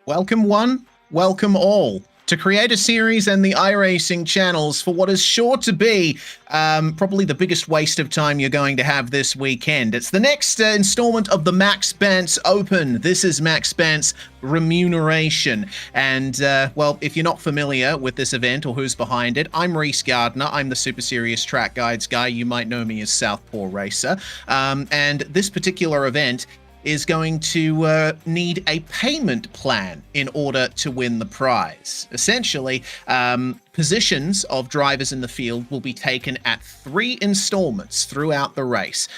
Welcome one, welcome all to create a series and the iRacing channels for what is sure to be probably the biggest waste of time you're going to have this weekend. It's the next installment of the Maxx Bantz Open. This is Maxx Bantz Remuneration. And, well, if you're not familiar with this event or who's behind it, I'm Reese Gardner. I'm the Super Serious Track Guides guy. You might know me as Southpaw Racer. And this particular event is going to need a payment plan in order to win the prize. Essentially, positions of drivers in the field will be taken at 3 installments throughout the race.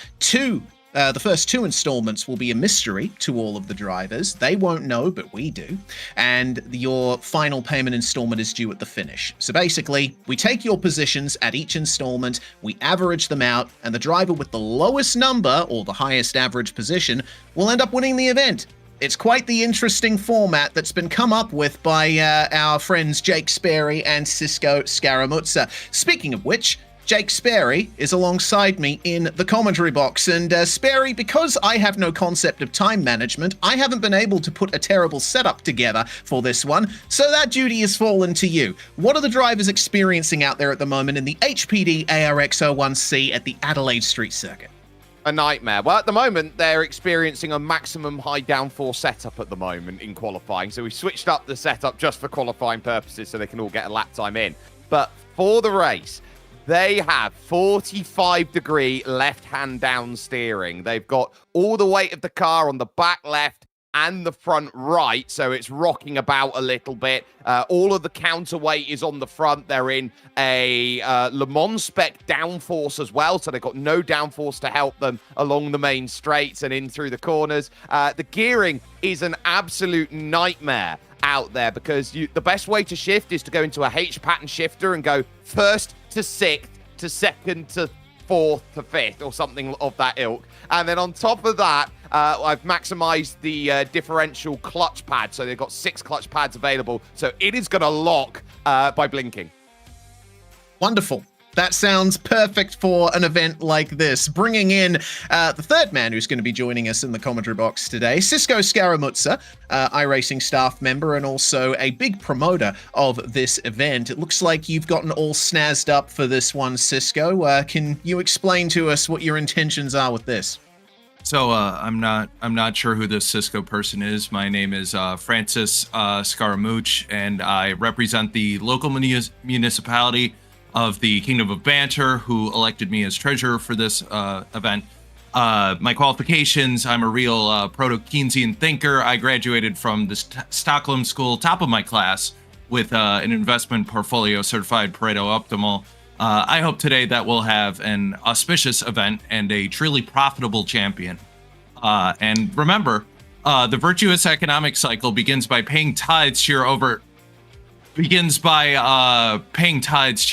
The first 2 installments will be a mystery to all of the drivers. They won't know, but we do. And your final payment installment is due at the finish. So basically, we take your positions at each installment, we average them out, and the driver with the lowest number, or the highest average position, will end up winning the event. It's quite the interesting format that's been come up with by our friends Jake Sperry and Cisco Scaramuzza. Speaking of which, Jake Sperry is alongside me in the commentary box. And Sperry, because I have no concept of time management, I haven't been able to put a terrible setup together for this one, so that duty has fallen to you. What are the drivers experiencing out there at the moment in the HPD ARX-01c at the Adelaide Street Circuit? A nightmare. Well, at the moment, they're experiencing a maximum high downforce setup at the moment in qualifying. So we switched up the setup just for qualifying purposes so they can all get a lap time in. But for the race, they have 45-degree left-hand down steering. They've got all the weight of the car on the back left and the front right, so it's rocking about a little bit. All of the counterweight is on the front. They're in a Le Mans spec downforce as well, so they've got no downforce to help them along the main straights and in through the corners. The gearing is an absolute nightmare out there because the best way to shift is to go into a H pattern shifter and go first to 6th to 2nd to 4th to 5th or something of that ilk. And then on top of that, I've maximized the differential clutch pad. So they've got 6 clutch pads available. So it is going to lock by blinking. Wonderful. That sounds perfect for an event like this. Bringing in the third man who's going to be joining us in the commentary box today, Cisco Scaramuzza, iRacing staff member and also a big promoter of this event. It looks like you've gotten all snazzed up for this one, Cisco. Can you explain to us what your intentions are with this? So I'm not sure who this Cisco person is. My name is Francis Scaramouche, and I represent the local municipality of the Kingdom of Banter, who elected me as treasurer for this event. My qualifications: I'm a real proto-Keynesian thinker. I graduated from the Stockholm School, top of my class, with an investment portfolio certified Pareto Optimal. I hope today that we'll have an auspicious event and a truly profitable champion. And remember, the virtuous economic cycle begins by paying tithes to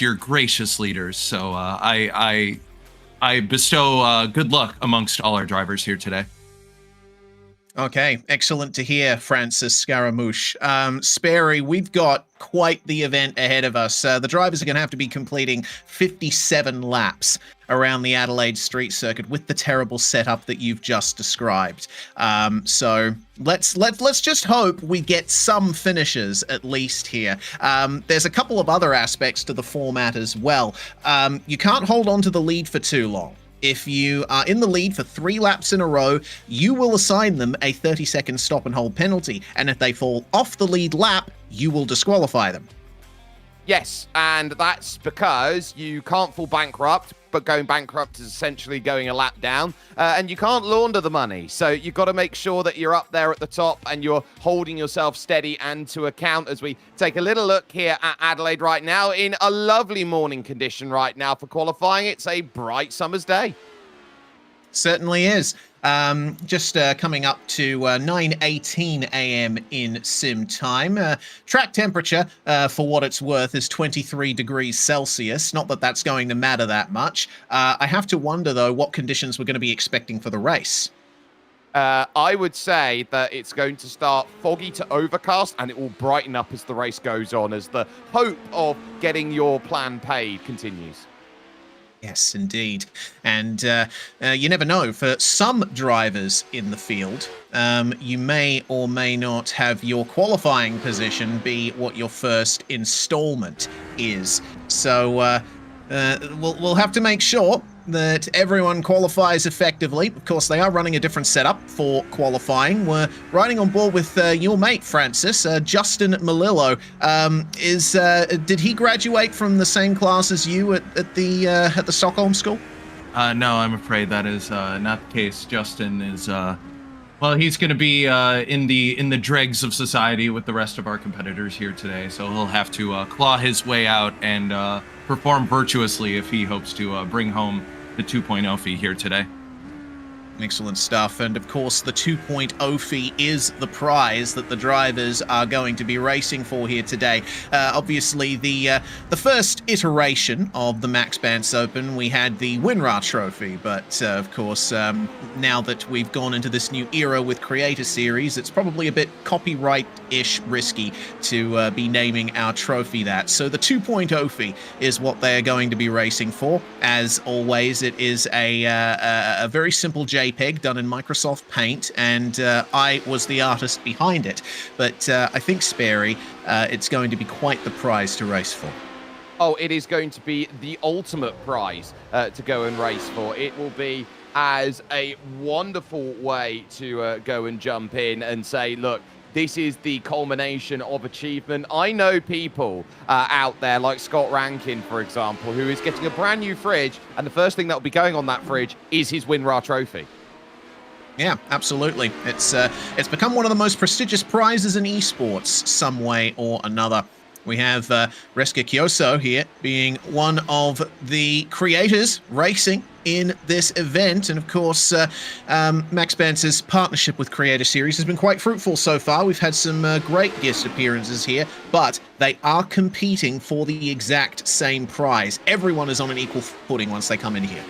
your gracious leaders. So I bestow good luck amongst all our drivers here today. Okay, excellent to hear, Francis Scaramouche. Sperry, we've got quite the event ahead of us. The drivers are going to have to be completing 57 laps around the Adelaide Street Circuit with the terrible setup that you've just described. So let's just hope we get some finishes at least here. There's a couple of other aspects to the format as well. You can't hold on to the lead for too long. If you are in the lead for 3 laps in a row, you will assign them a 30-second stop and hold penalty. And if they fall off the lead lap, you will disqualify them. Yes, and that's because you can't fall bankrupt, but going bankrupt is essentially going a lap down, and you can't launder the money. So you've got to make sure that you're up there at the top and you're holding yourself steady and to account as we take a little look here at Adelaide right now in a lovely morning condition right now for qualifying. It's a bright summer's day. Certainly is. Just coming up to 9:18 a.m. in sim time. Track temperature, for what it's worth, is 23 degrees Celsius. Not that that's going to matter that much. I have to wonder, though, what conditions we're going to be expecting for the race. I would say that it's going to start foggy to overcast, and it will brighten up as the race goes on, as the hope of getting your plan paid continues. Yes, indeed. And you never know. For some drivers in the field, you may or may not have your qualifying position be what your first installment is. So we'll have to make sure that everyone qualifies effectively. Of course, they are running a different setup for qualifying. We're riding on board with your mate, Francis, Justin Malillo. Did he graduate from the same class as you at the Stockholm school? No, I'm afraid that is not the case. Justin is well, he's going to be in the dregs of society with the rest of our competitors here today, so he'll have to claw his way out and perform virtuously if he hopes to bring home the 2.0 fee here today. Excellent stuff. And of course, the 2.0 fee is the prize that the drivers are going to be racing for here today. Obviously, the first iteration of the Maxx Bantz Open, we had the WinRAR trophy. But of course, now that we've gone into this new era with Creator Series, it's probably a bit copyright-ish risky to be naming our trophy that. So the 2.0 fee is what they're going to be racing for. As always, it is a very simple JPEG done in Microsoft Paint, and I was the artist behind it. But I think, Sperry, it's going to be quite the prize to race for. Oh, it is going to be the ultimate prize to go and race for. It will be as a wonderful way to go and jump in and say, look, this is the culmination of achievement. I know people out there like Scott Rankin, for example, who is getting a brand new fridge, and the first thing that will be going on that fridge is his WinRAR trophy. Yeah, absolutely. It's become one of the most prestigious prizes in esports, some way or another. We have Reska Kyoso here being one of the creators racing in this event. And of course, Maxx Bantz's partnership with Creator Series has been quite fruitful so far. We've had some great guest appearances here, but they are competing for the exact same prize. Everyone is on an equal footing once they come in here.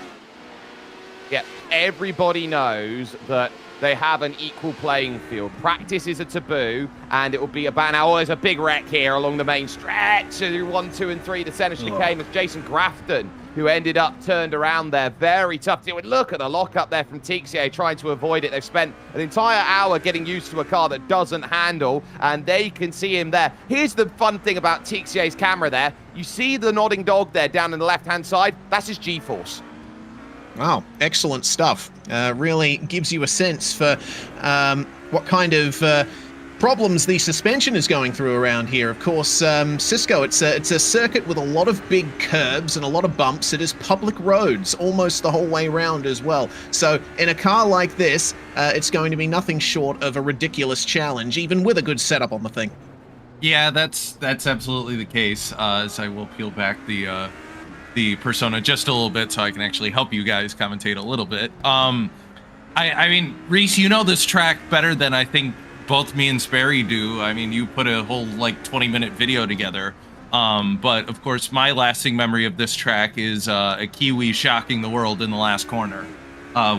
Yeah, everybody knows that they have an equal playing field. Practice is a taboo, and it will be about now. Oh, there's a big wreck here along the main stretch. 1, 2, and 3 essentially came as Jason Grafton, who ended up turned around there. Very tough to deal with. Look at the lockup there from Tixier trying to avoid it. They've spent an entire hour getting used to a car that doesn't handle, and they can see him there. Here's the fun thing about Tixier's camera there. You see the nodding dog there down on the left-hand side? That's his G-force. Wow, excellent stuff. Really gives you a sense for what kind of problems the suspension is going through around here. Of course, Cisco, it's a circuit with a lot of big curbs and a lot of bumps. It is public roads almost the whole way around as well. So in a car like this, it's going to be nothing short of a ridiculous challenge, even with a good setup on the thing. Yeah, that's absolutely the case. As I will peel back the persona just a little bit so I can actually help you guys commentate a little bit. I mean, Reese, you know this track better than I think both me and Sperry do. I mean, you put a whole like 20-minute video together. But of course, my lasting memory of this track is a Kiwi shocking the world in the last corner.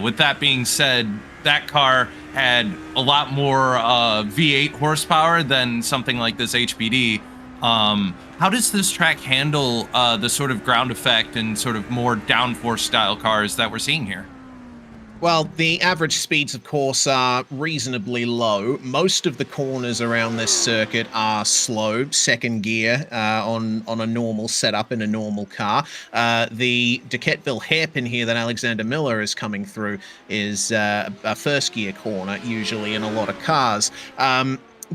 With that being said, that car had a lot more V8 horsepower than something like this HPD. How does this track handle the sort of ground effect and sort of more downforce style cars that we're seeing here? Well, the average speeds, of course, are reasonably low. Most of the corners around this circuit are slow, second gear on a normal setup in a normal car. The Duquetteville hairpin here that Alexander Miller is coming through is a first gear corner, usually in a lot of cars.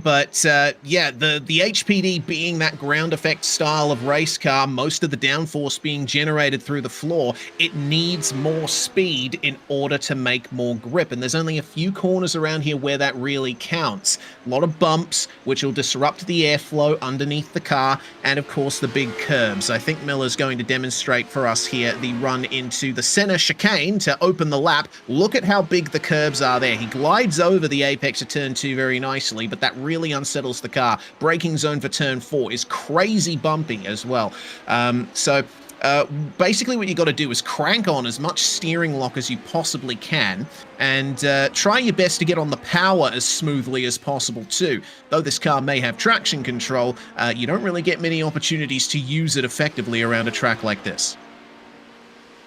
But yeah, the HPD being that ground effect style of race car, most of the downforce being generated through the floor, it needs more speed in order to make more grip. And there's only a few corners around here where that really counts. A lot of bumps, which will disrupt the airflow underneath the car, and of course the big curbs. I think Miller's going to demonstrate for us here the run into the center chicane to open the lap. Look at how big the curbs are there. He glides over the apex of turn 2 very nicely, but that really unsettles the car. Braking zone for turn 4 is crazy bumpy as well. Basically what you got to do is crank on as much steering lock as you possibly can and try your best to get on the power as smoothly as possible too. Though this car may have traction control, you don't really get many opportunities to use it effectively around a track like this.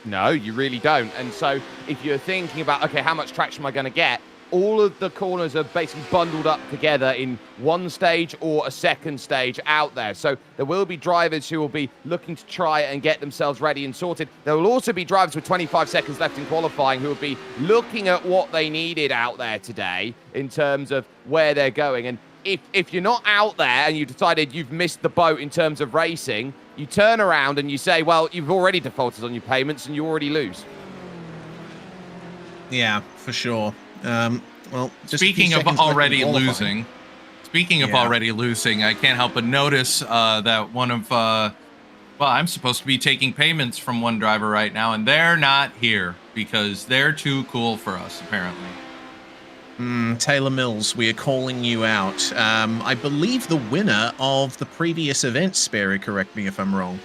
No, you really don't. And so if you're thinking about, okay, how much traction am I going to get? All of the corners are basically bundled up together in one stage or a second stage out there. So there will be drivers who will be looking to try and get themselves ready and sorted. There will also be drivers with 25 seconds left in qualifying who will be looking at what they needed out there today in terms of where they're going. And if you're not out there and you've decided you've missed the boat in terms of racing, you turn around and you say, well, you've already defaulted on your payments and you already lose. Yeah, for sure. Well, just speaking of already losing, I can't help but notice that one of, well, I'm supposed to be taking payments from one driver right now, and they're not here because they're too cool for us, apparently. Taylor Mills, we are calling you out. I believe the winner of the previous event, Sperry, correct me if I'm wrong.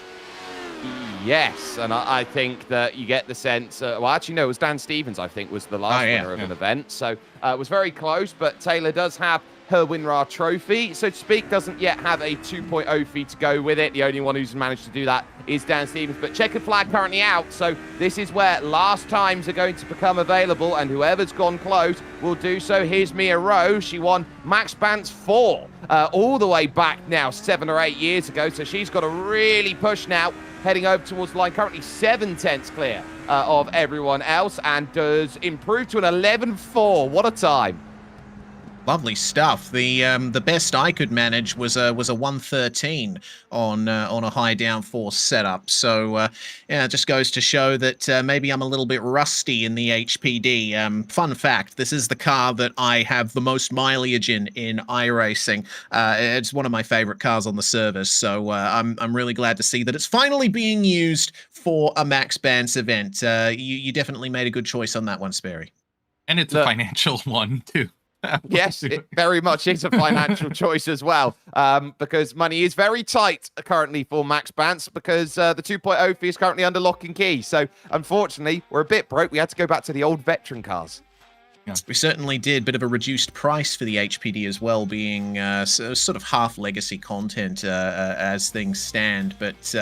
Yes, and I think that you get the sense, well, actually, no, it was Dan Stevens, I think, was the last winner of an event. So it was very close, but Taylor does have her WinRAR trophy, so to speak, doesn't yet have a 2.0 fee to go with it. The only one who's managed to do that is Dan Stevens, but checkered flag currently out, so this is where last times are going to become available, and whoever's gone close will do so. Here's Mia Rowe. She won Maxx Bantz 4 all the way back now 7 or 8 years ago, so she's got to really push now, heading over towards the line, currently 7 tenths clear of everyone else, and does improve to an 11.4. What a time. Lovely stuff. The best I could manage was a 113 on a high downforce setup. So yeah, it just goes to show that maybe I'm a little bit rusty in the HPD. Fun fact: this is the car that I have the most mileage in iRacing. It's one of my favorite cars on the service. So I'm really glad to see that it's finally being used for a Maxx Bantz event. You definitely made a good choice on that one, Sperry. And it's a financial one too. Yes, it very much is a financial choice as well, because money is very tight currently for Maxx Bantz, because the 2.0 fee is currently under lock and key. So unfortunately, we're a bit broke. We had to go back to the old veteran cars. Yeah. We certainly did. Bit of a reduced price for the HPD as well, being sort of half legacy content as things stand. But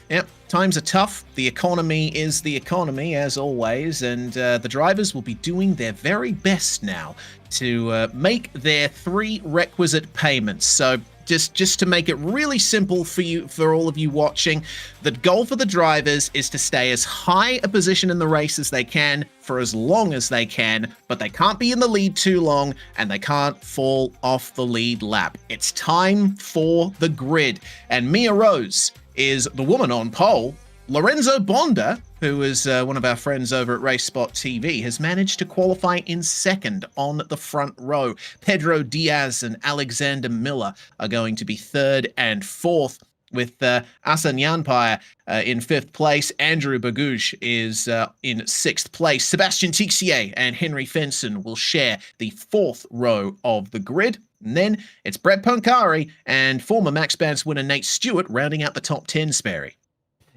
yeah, times are tough. The economy is the economy, as always, and the drivers will be doing their very best now to make their 3 requisite payments. So just to make it really simple for all of you watching, the goal for the drivers is to stay as high a position in the race as they can for as long as they can, but they can't be in the lead too long and they can't fall off the lead lap. It's time for the grid, and Mia Rose is the woman on pole. Lorenzo Bonda, who is one of our friends over at Race Spot TV, has managed to qualify in second on the front row. Pedro Diaz and Alexander Miller are going to be third and fourth, with Asan Yanpire in 5th place. Andrew Bagouche is in 6th place. Sebastian Tixier and Henry Fenson will share the 4th row of the grid. And then it's Brett Poncari and former Maxx Bantz winner Nate Stewart rounding out the top 10, Sperry.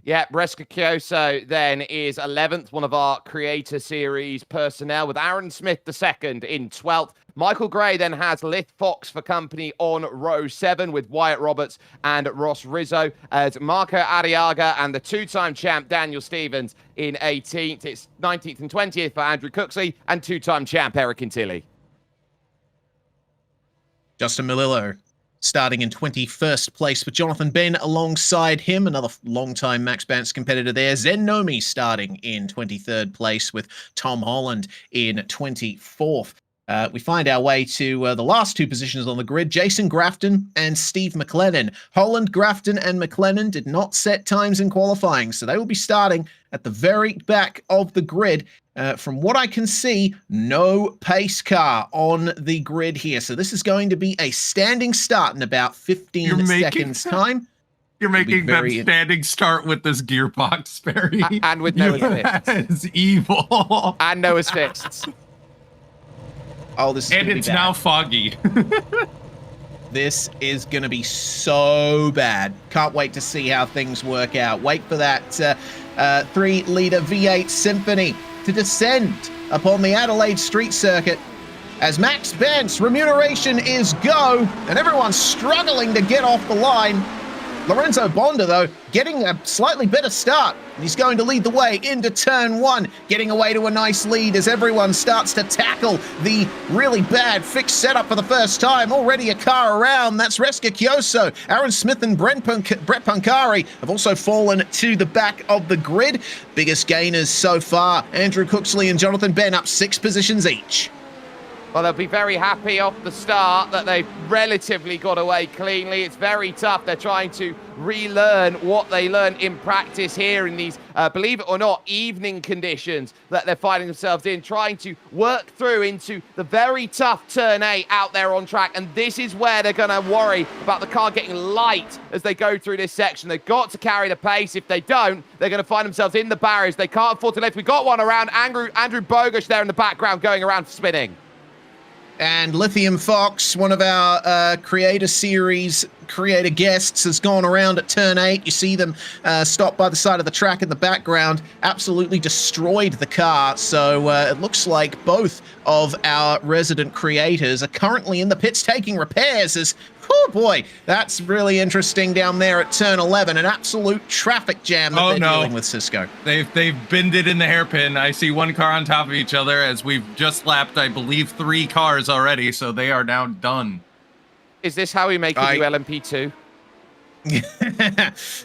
Yeah, Bresca Chioso then is 11th, one of our Creator Series personnel, with Aaron Smith II in 12th. Michael Gray then has Lith Fox for company on row 7, with Wyatt Roberts and Ross Rizzo, as Marco Arriaga and the 2-time champ Daniel Stevens in 18th. It's 19th and 20th for Andrew Cooksley and 2-time champ Eric Intilli. Justin Melillo starting in 21st place with Jonathan Ben alongside him, another long-time Maxx Bantz competitor there. Zen Nomi starting in 23rd place with Tom Holland in 24th. We find our way to the last 2 positions on the grid, Jason Grafton and Steve McLennan. Holland, Grafton, and McLennan did not set times in qualifying, so they will be starting at the very back of the grid. From what I can see, no pace car on the grid here. So this is going to be a standing start in about 15 seconds time. You're making them standing start with this gearbox, Barry. And with Noah's fists. That is evil. And Noah's fists. Oh, this is and it's now foggy. This is going to be so bad. Can't wait to see how things work out. Wait for that 3-liter V8 Symphony to descend upon the Adelaide street circuit as Maxx Bantz Remuneration is go, and everyone's struggling to get off the line. Lorenzo Bonda, though, getting a slightly better start. He's going to lead the way into turn 1, getting away to a nice lead as everyone starts to tackle the really bad fixed setup for the first time. Already a car around. That's Reska Kyoso. Aaron Smith and Brett Pancari have also fallen to the back of the grid. Biggest gainers so far, Andrew Cooksley and Jonathan Ben up 6 positions each. Well, they'll be very happy off the start that they've relatively got away cleanly. It's very tough. They're trying to relearn what they learned in practice here in these, believe it or not, evening conditions that they're finding themselves in, trying to work through into the very tough turn 8 out there on track. And this is where they're going to worry about the car getting light as they go through this section. They've got to carry the pace. If they don't, they're going to find themselves in the barriers. They can't afford to let. We got one around. Andrew Bogush there in the background going around spinning. And Lithium Fox, one of our creator guests, has gone around at turn 8. You see them stop by the side of the track in the background, absolutely destroyed the car. So it looks like both of our resident creators are currently in the pits taking repairs as, oh boy, that's really interesting down there at turn 11. An absolute traffic jam that they're dealing with, Cisco. They've binned it in the hairpin. I see one car on top of each other as we've just lapped, I believe, 3 cars already, so they are now done. Is this how we make a new LMP2?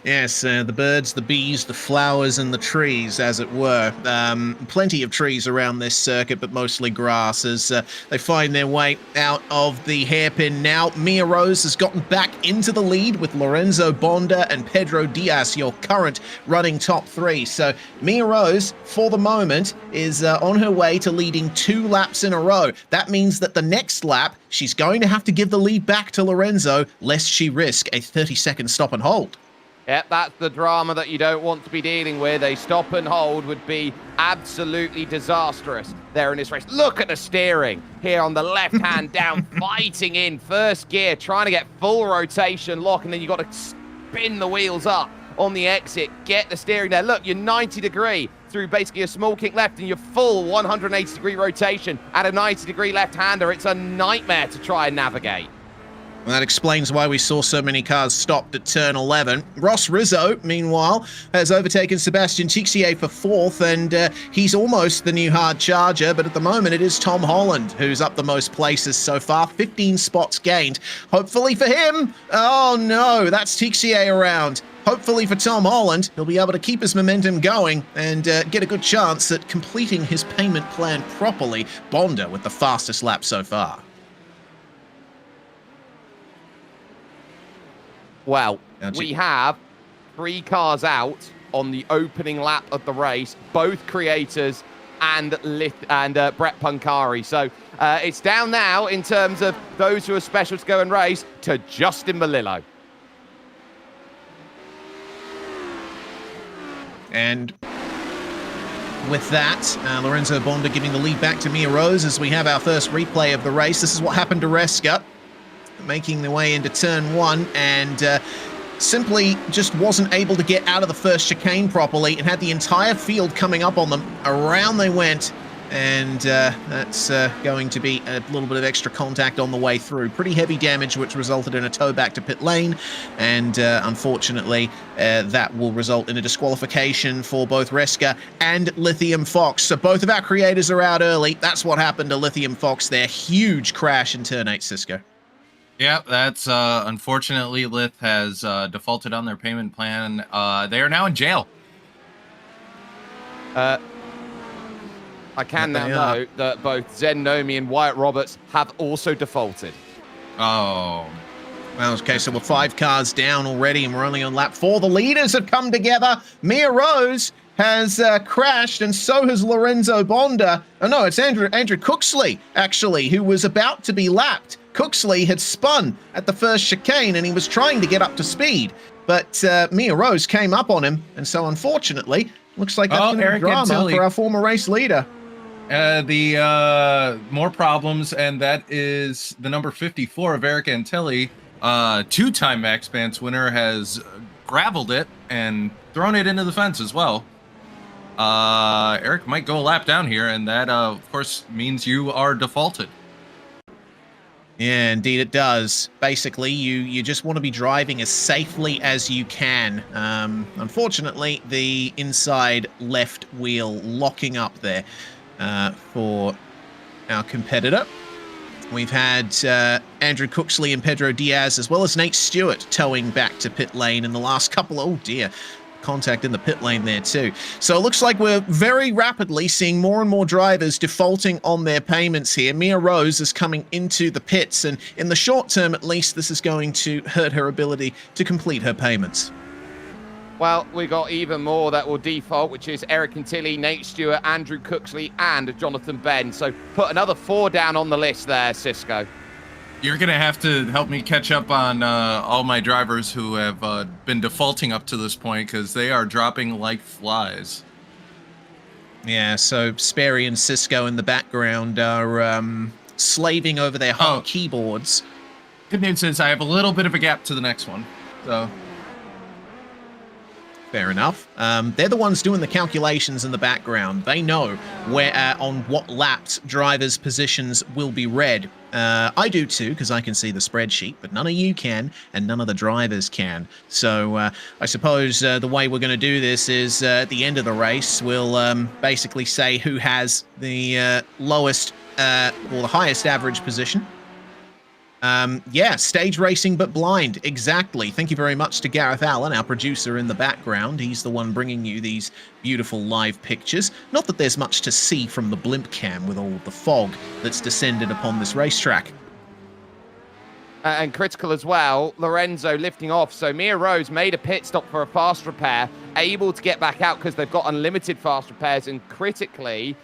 Yes, the birds, the bees, the flowers, and the trees, as it were. Plenty of trees around this circuit, but mostly grass as they find their way out of the hairpin now. Mia Rose has gotten back into the lead with Lorenzo Bonda and Pedro Diaz, your current running top 3. So Mia Rose, for the moment, is on her way to leading 2 laps in a row. That means that the next lap, she's going to have to give the lead back to Lorenzo, lest she risk a 30-second stop and hold. Yep, that's the drama that you don't want to be dealing with. A stop and hold would be absolutely disastrous there in this race. Look at the steering here on the left hand down, fighting in first gear, trying to get full rotation lock, and then you've got to spin the wheels up on the exit, get the steering there. Look, you're 90 degree through basically a small kick left and your full 180 degree rotation at a 90 degree left-hander. It's a nightmare to try and navigate. Well, that explains why we saw so many cars stopped at turn 11. Ross Rizzo, meanwhile, has overtaken Sebastian Tixier for 4th, and he's almost the new hard charger, but at the moment it is Tom Holland who's up the most places so far, 15 spots gained. Hopefully for him, oh no, that's Tixier around. Hopefully for Tom Holland, he'll be able to keep his momentum going and get a good chance at completing his payment plan properly. Bonda with the fastest lap so far. Well, we have 3 cars out on the opening lap of the race, both creators and Brett Pancari. So it's down now in terms of those who are special to go and race to Justin Melillo. And with that, Lorenzo Bonda giving the lead back to Mia Rose as we have our first replay of the race. This is what happened to Reska, making their way into turn 1 and simply just wasn't able to get out of the first chicane properly and had the entire field coming up on them. Around they went, and that's going to be a little bit of extra contact on the way through. Pretty heavy damage, which resulted in a tow back to pit lane, and unfortunately that will result in a disqualification for both Reska and Lithium Fox. So both of our creators are out early. That's what happened to Lithium Fox there. Huge crash in turn 8, Cisco. Yeah, that's unfortunately Lith has defaulted on their payment plan. They are now in jail. I can now know that both Zen Nomi and Wyatt Roberts have also defaulted. Oh. Well, okay, so we're 5 cars down already, and we're only on lap 4. The leaders have come together. Mia Rose has crashed, and so has Lorenzo Bonda. Oh, no, it's Andrew Cooksley, actually, who was about to be lapped. Cooksley had spun at the first chicane, and he was trying to get up to speed. But Mia Rose came up on him, and so unfortunately, looks like that's going to be drama for our former race leader. More problems, and that is the number 54 of Eric Antilli. 2-time Maxx Bantz winner has graveled it and thrown it into the fence as well. Eric might go a lap down here, and that, of course, means you are defaulted. Yeah, indeed it does. Basically, you just want to be driving as safely as you can. Unfortunately, the inside left wheel locking up there for our competitor. We've had Andrew Cooksley and Pedro Diaz, as well as Nate Stewart, towing back to pit lane in the last couple. Oh dear. Contact in the pit lane there too. So it looks like we're very rapidly seeing more and more drivers defaulting on their payments here. Mia Rose is coming into the pits, and in the short term at least, this is going to hurt her ability to complete her payments. Well, we got even more that will default, which is Eric and Tilly, Nate Stewart, Andrew Cooksley, and Jonathan Ben. So put another 4 down on the list there, Cisco. You're going to have to help me catch up on all my drivers who have been defaulting up to this point, because they are dropping like flies. Yeah, so Sperry and Cisco in the background are slaving over their home keyboards. Good news is I have a little bit of a gap to the next one. So fair enough. They're the ones doing the calculations in the background. They know where on what laps drivers' positions will be read. I do too, because I can see the spreadsheet, but none of you can, and none of the drivers can. So I suppose the way we're going to do this is at the end of the race, we'll basically say who has the lowest or the highest average position. Yeah, stage racing but blind, exactly. Thank you very much to Gareth Allen, our producer in the background. He's the one bringing you these beautiful live pictures. Not that there's much to see from the blimp cam with all the fog that's descended upon this racetrack. And critical as well, Lorenzo lifting off. So Mia Rose made a pit stop for a fast repair, able to get back out because they've got unlimited fast repairs, and critically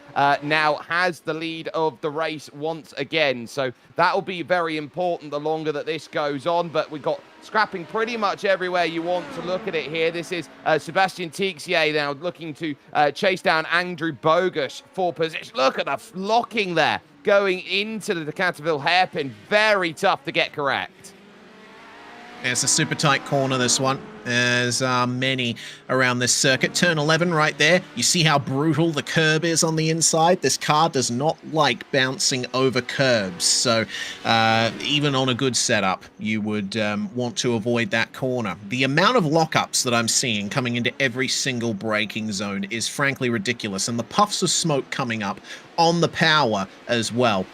now has the lead of the race once again. So that will be very important the longer that this goes on. But we've got scrapping pretty much everywhere you want to look at it here. This is Sebastian Tixier now looking to chase down Andrew Bogus for position. Look at the locking there. Going into the Decanterville hairpin, very tough to get correct. It's a super tight corner, this one, as many around this circuit. Turn 11 right there. You see how brutal the curb is on the inside? This car does not like bouncing over curbs, so even on a good setup, you would want to avoid that corner. The amount of lockups that I'm seeing coming into every single braking zone is frankly ridiculous, and the puffs of smoke coming up on the power as well.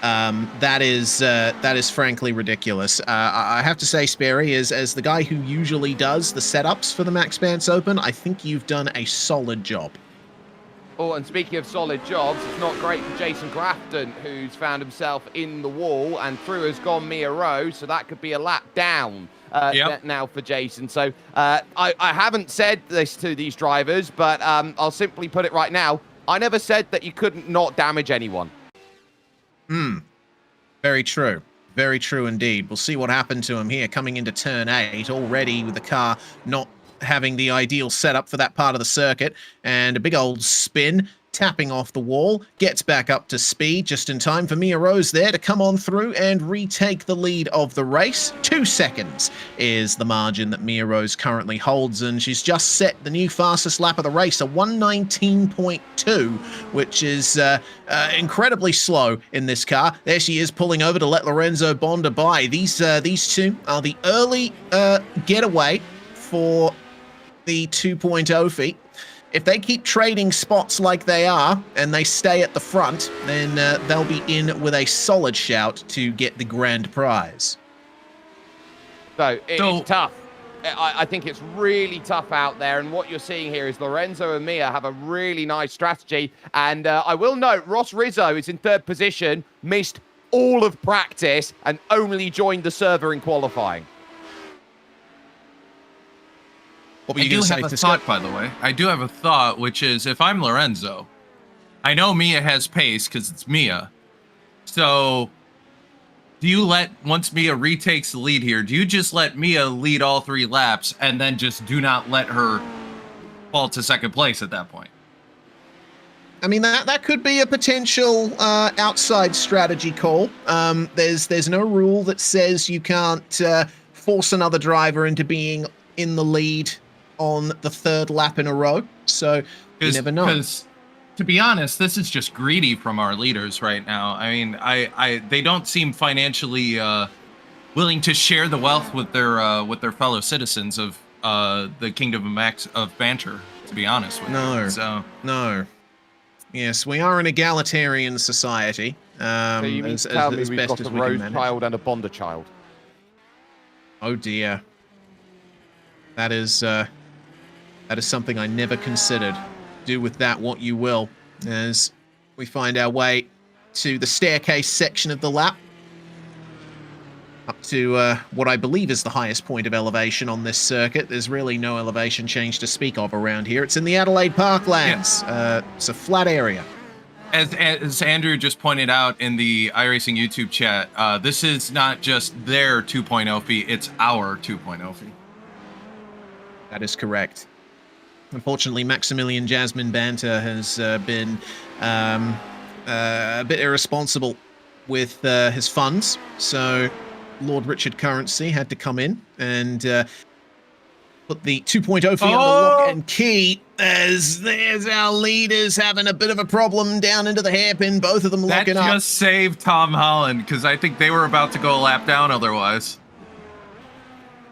That is frankly ridiculous. I have to say, Sperry, as the guy who usually does the setups for the Maxx Bantz Open, I think you've done a solid job. Oh, and speaking of solid jobs, it's not great for Jason Grafton, who's found himself in the wall, and through has gone Mia Rose, so that could be a lap down now for Jason. So I haven't said this to these drivers, but I'll simply put it right now. I never said that you couldn't not damage anyone. Very true. Very true indeed. We'll see what happened to him here coming into turn 8 already with the car not having the ideal setup for that part of the circuit, and a big old spin, tapping off the wall, gets back up to speed just in time for Mia Rose there to come on through and retake the lead of the race. 2 seconds is the margin that Mia Rose currently holds, and she's just set the new fastest lap of the race, a 119.2, which is incredibly slow in this car. There she is pulling over to let Lorenzo Bonda by. These two are the early getaway for the 2.0 feet. If they keep trading spots like they are, and they stay at the front, then they'll be in with a solid shout to get the grand prize. So it's tough. I think it's really tough out there, and what you're seeing here is Lorenzo and Mia have a really nice strategy, and I will note Ross Rizzo is in 3rd position, missed all of practice, and only joined the server in qualifying. I do have a thought, by the way. I do have a thought, which is if I'm Lorenzo, I know Mia has pace because it's Mia. So do you once Mia retakes the lead here, do you just let Mia lead all 3 laps and then just do not let her fall to 2nd place at that point? I mean, that could be a potential outside strategy call. There's no rule that says you can't force another driver into being in the lead on the 3rd lap in a row, so you never know. Because to be honest, this is just greedy from our leaders right now. I mean, they don't seem financially willing to share the wealth with their fellow citizens of the Kingdom of Maxx Bantz, to be honest with you. So no. Yes, we are an egalitarian society. So you mean to tell me we've got a Rose child and a Bonder child? Oh dear. That is something I never considered. Do with that what you will, as we find our way to the staircase section of the lap. Up to what I believe is the highest point of elevation on this circuit. There's really no elevation change to speak of around here. It's in the Adelaide Parklands. Yeah. It's a flat area. As Andrew just pointed out in the iRacing YouTube chat, this is not just their 2.0 fee, it's our 2.0 fee. That is correct. Unfortunately, Maximilian Jasmine Banter has been a bit irresponsible with his funds, so Lord Richard Currency had to come in and put the 2.0 fee on the lock and key, as there's our leaders having a bit of a problem down into the hairpin, both of them locking up. That just saved Tom Holland, because I think they were about to go a lap down otherwise.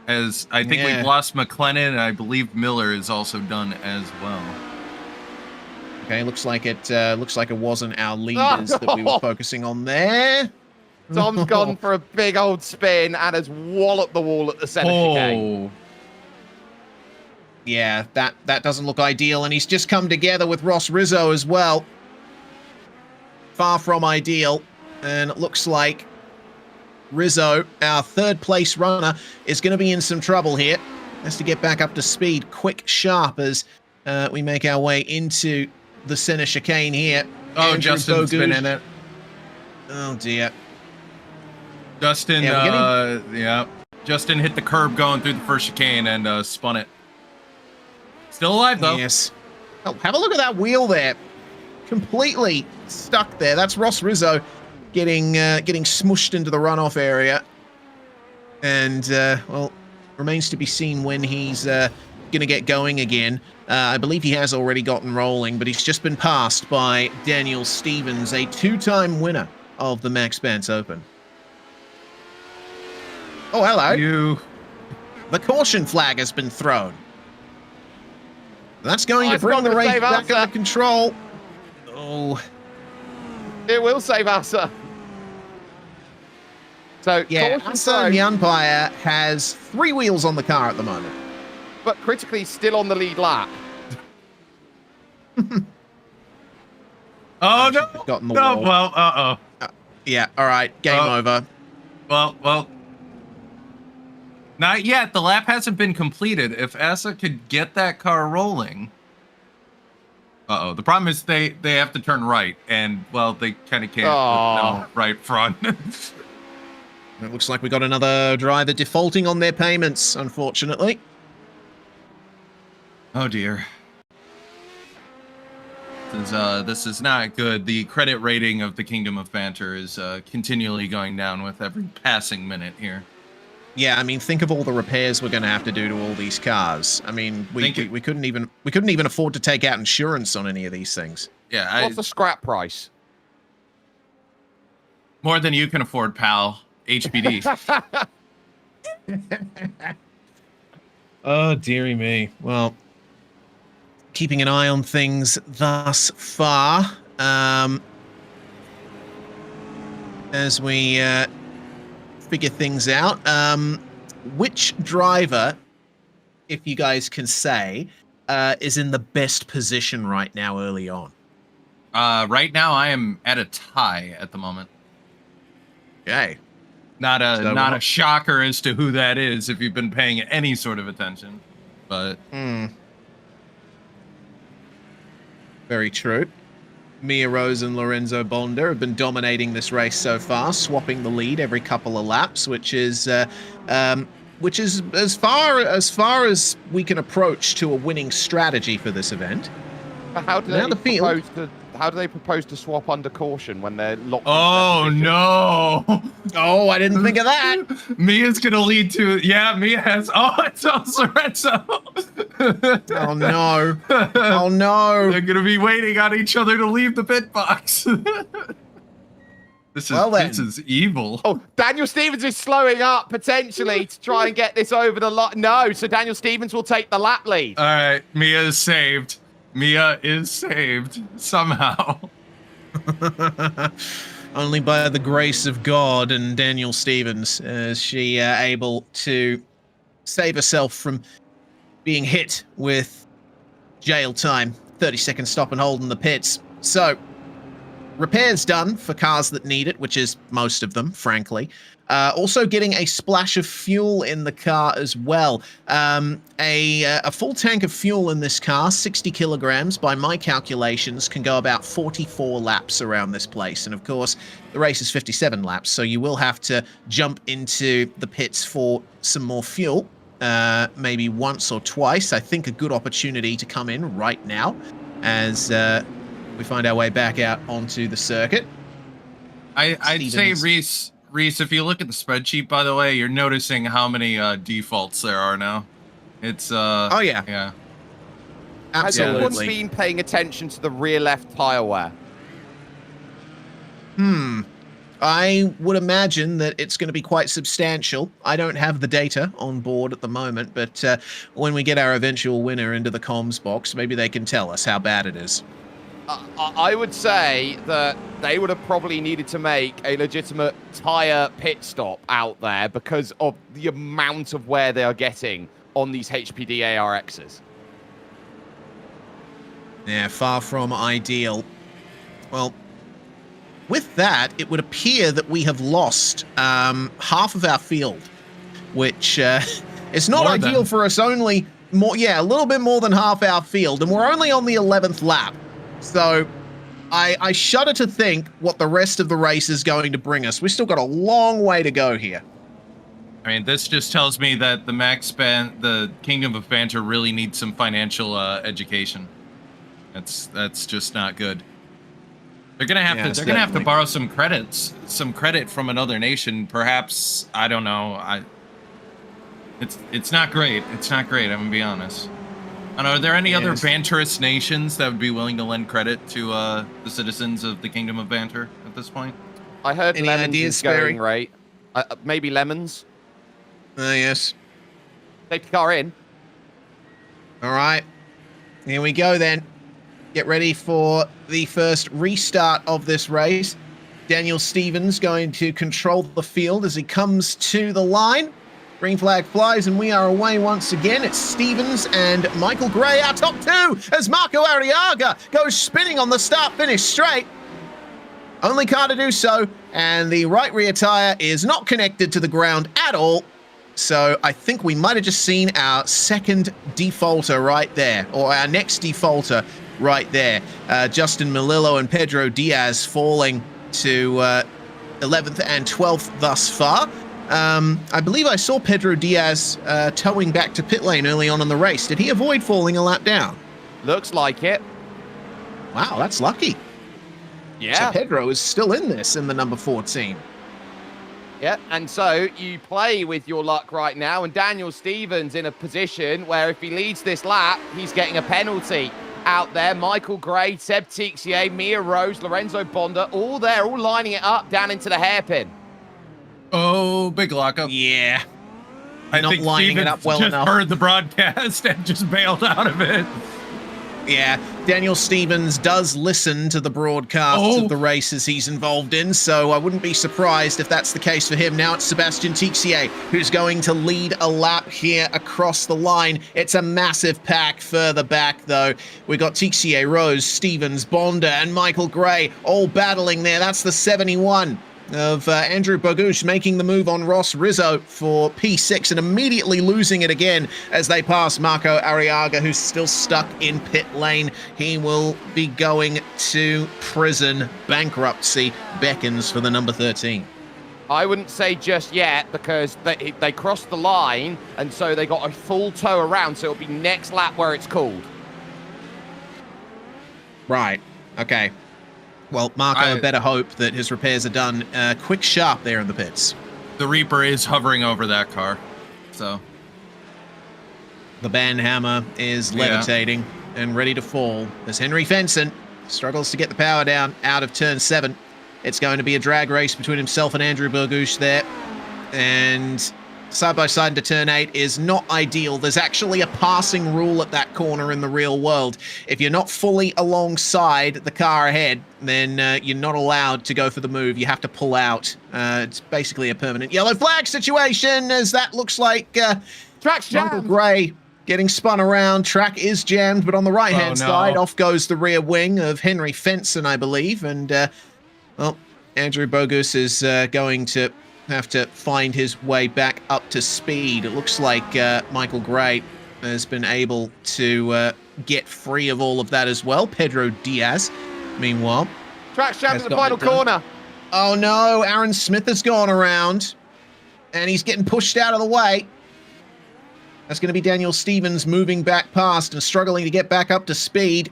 As I think we've lost McLennan, and I believe Miller is also done as well. Okay, looks like it wasn't our leaders that we were focusing on there. Tom's gone for a big old spin and has walloped the wall at the center chicane. Yeah, that doesn't look ideal, and he's just come together with Ross Rizzo as well. Far from ideal, and it looks like Rizzo, our third place runner, is going to be in some trouble here. Has to get back up to speed quick, sharp, as we make our way into the center chicane here. Oh, Justin's been in it. Oh, dear. Justin, Justin hit the curb going through the first chicane and spun it. Still alive, though. Yes. Oh, have a look at that wheel there. Completely stuck there. That's Ross Rizzo getting smushed into the runoff area. And, well, remains to be seen when he's going to get going again. I believe he has already gotten rolling, but he's just been passed by Daniel Stevens, a two-time winner of the Maxx Bantz Open. Oh, hello. The caution flag has been thrown. That's going to bring the race back under control. Oh. It will save Asa. So, yeah, Asa, the umpire, has 3 wheels on the car at the moment. But critically still on the lead lap. Oh, no. No, well, uh-oh. Yeah, all right. Game over. Well. Not yet. The lap hasn't been completed. If Asa could get that car rolling. Uh-oh. The problem is they have to turn right. And, well, they kind of can't. No, right front. It looks like we got another driver defaulting on their payments, unfortunately. Oh, dear. This is not good. The credit rating of the Kingdom of Banter is continually going down with every passing minute here. Yeah, I mean, think of all the repairs we're going to have to do to all these cars. I mean, we couldn't even afford to take out insurance on any of these things. Yeah, what's the scrap price? More than you can afford, pal. HPD. Oh, dearie me. Well, keeping an eye on things thus far. As we figure things out. Which driver, if you guys can say, is in the best position right now early on? Right now, I am at a tie at the moment. Okay. Not a shocker as to who that is if you've been paying any sort of attention, but very true. Mia Rose and Lorenzo Bonder have been dominating this race so far, swapping the lead every couple of laps, which is as far as we can approach to a winning strategy for this event. But how do they propose to swap under caution when they're locked? Oh no! Oh, I didn't think of that. Mia's gonna lead to Mia has. Oh, it's also Lorenzo. Oh no! Oh no! They're gonna be waiting on each other to leave the pit box. This is evil. Oh, Daniel Stevens is slowing up potentially to try and get this over the line. No, so Daniel Stevens will take the lap lead. All right, Mia is saved. Mia is saved somehow. Only by the grace of God and Daniel Stevens is she able to save herself from being hit with jail time. 30-second stop and hold in the pits. So, repairs done for cars that need it, which is most of them, frankly. Also getting a splash of fuel in the car as well. A full tank of fuel in this car, 60 kilograms, by my calculations, can go about 44 laps around this place. And of course, the race is 57 laps, so you will have to jump into the pits for some more fuel. Maybe once or twice. I think a good opportunity to come in right now as we find our way back out onto the circuit. I'd say, Reese, if you look at the spreadsheet, by the way, you're noticing how many defaults there are now. It's oh yeah, yeah, absolutely. Has anyone been paying attention to the rear left tire wear? I would imagine that it's going to be quite substantial. I don't have the data on board at the moment, but when we get our eventual winner into the comms box, maybe they can tell us how bad it is. I would say that they would have probably needed to make a legitimate tyre pit stop out there because of the amount of wear they are getting on these HPD ARXs. Yeah, far from ideal. Well, with that, it would appear that we have lost half of our field, which is not ideal for us. Only more, yeah, a little bit more than half our field, and we're only on the 11th lap. So I shudder to think what the rest of the race is going to bring us. We've still got a long way to go here. I mean, this just tells me that the Kingdom of Banter really needs some financial education. That's just not good. They're gonna have to borrow some credit from another nation. Perhaps, I don't know. It's not great. It's not great. I'm gonna be honest. I don't know, are there any other banterous nations that would be willing to lend credit to the citizens of the Kingdom of Banter at this point? I heard any Lemons ideas, is going right. Maybe Lemons. Yes. Take the car in. All right. Here we go then. Get ready for the first restart of this race. Daniel Stevens going to control the field as he comes to the line. Green flag flies, and we are away once again. It's Stevens and Michael Gray, our top two, as Marco Arriaga goes spinning on the start-finish straight. Only car to do so, and the right rear tire is not connected to the ground at all. So I think we might have just seen our second defaulter right there, or our next defaulter right there. Justin Melillo and Pedro Diaz falling to 11th and 12th thus far. I believe I saw Pedro Diaz towing back to pit lane early on in the race. Did he avoid falling a lap down? Looks like it. Wow, that's lucky. Yeah. So Pedro is still in this in the number 14. Yeah, and so you play with your luck right now, and Daniel Stevens in a position where if he leads this lap, he's getting a penalty out there. Michael Gray, Seb Tixier, Mia Rose, Lorenzo Bonda, all there, all lining it up down into the hairpin. Oh, big lockup. Yeah. I Not think lining Stevens it up well just enough. heard the broadcast and just bailed out of it. Yeah, Daniel Stevens does listen to the broadcasts of the races he's involved in, so I wouldn't be surprised if that's the case for him. Now it's Sebastian Tixier who's going to lead a lap here across the line. It's a massive pack further back, though. We've got Tixier, Rose, Stevens, Bonda, and Michael Gray all battling there. That's the 71 of Andrew Bogush making the move on Ross Rizzo for P6 and immediately losing it again as they pass Marco Arriaga, who's still stuck in pit lane. He will be going to prison. Bankruptcy beckons for the number 13. I wouldn't say just yet because they crossed the line, and so they got a full tow around, so it'll be next lap where it's called. Right. Okay. Well, Marco better hope that his repairs are done quick, sharp there in the pits. The Reaper is hovering over that car, so. The banhammer is levitating and ready to fall as Henry Fenson struggles to get the power down out of turn 7. It's going to be a drag race between himself and Andrew Bogusz there. And side by side into turn 8 is not ideal. There's actually a passing rule at that corner in the real world. If you're not fully alongside the car ahead, then you're not allowed to go for the move. You have to pull out. It's basically a permanent yellow flag situation, as that looks like Track's Michael jammed. Gray getting spun around. Track is jammed, but on the right-hand side, off goes the rear wing of Henry Fenson, I believe. And, well, Andrew Bogusz is going to have to find his way back up to speed. It looks like Michael Gray has been able to get free of all of that as well. Pedro Diaz, meanwhile. Track's jammed in the final corner. Oh no, Aaron Smith has gone around, and he's getting pushed out of the way. That's going to be Daniel Stevens moving back past and struggling to get back up to speed.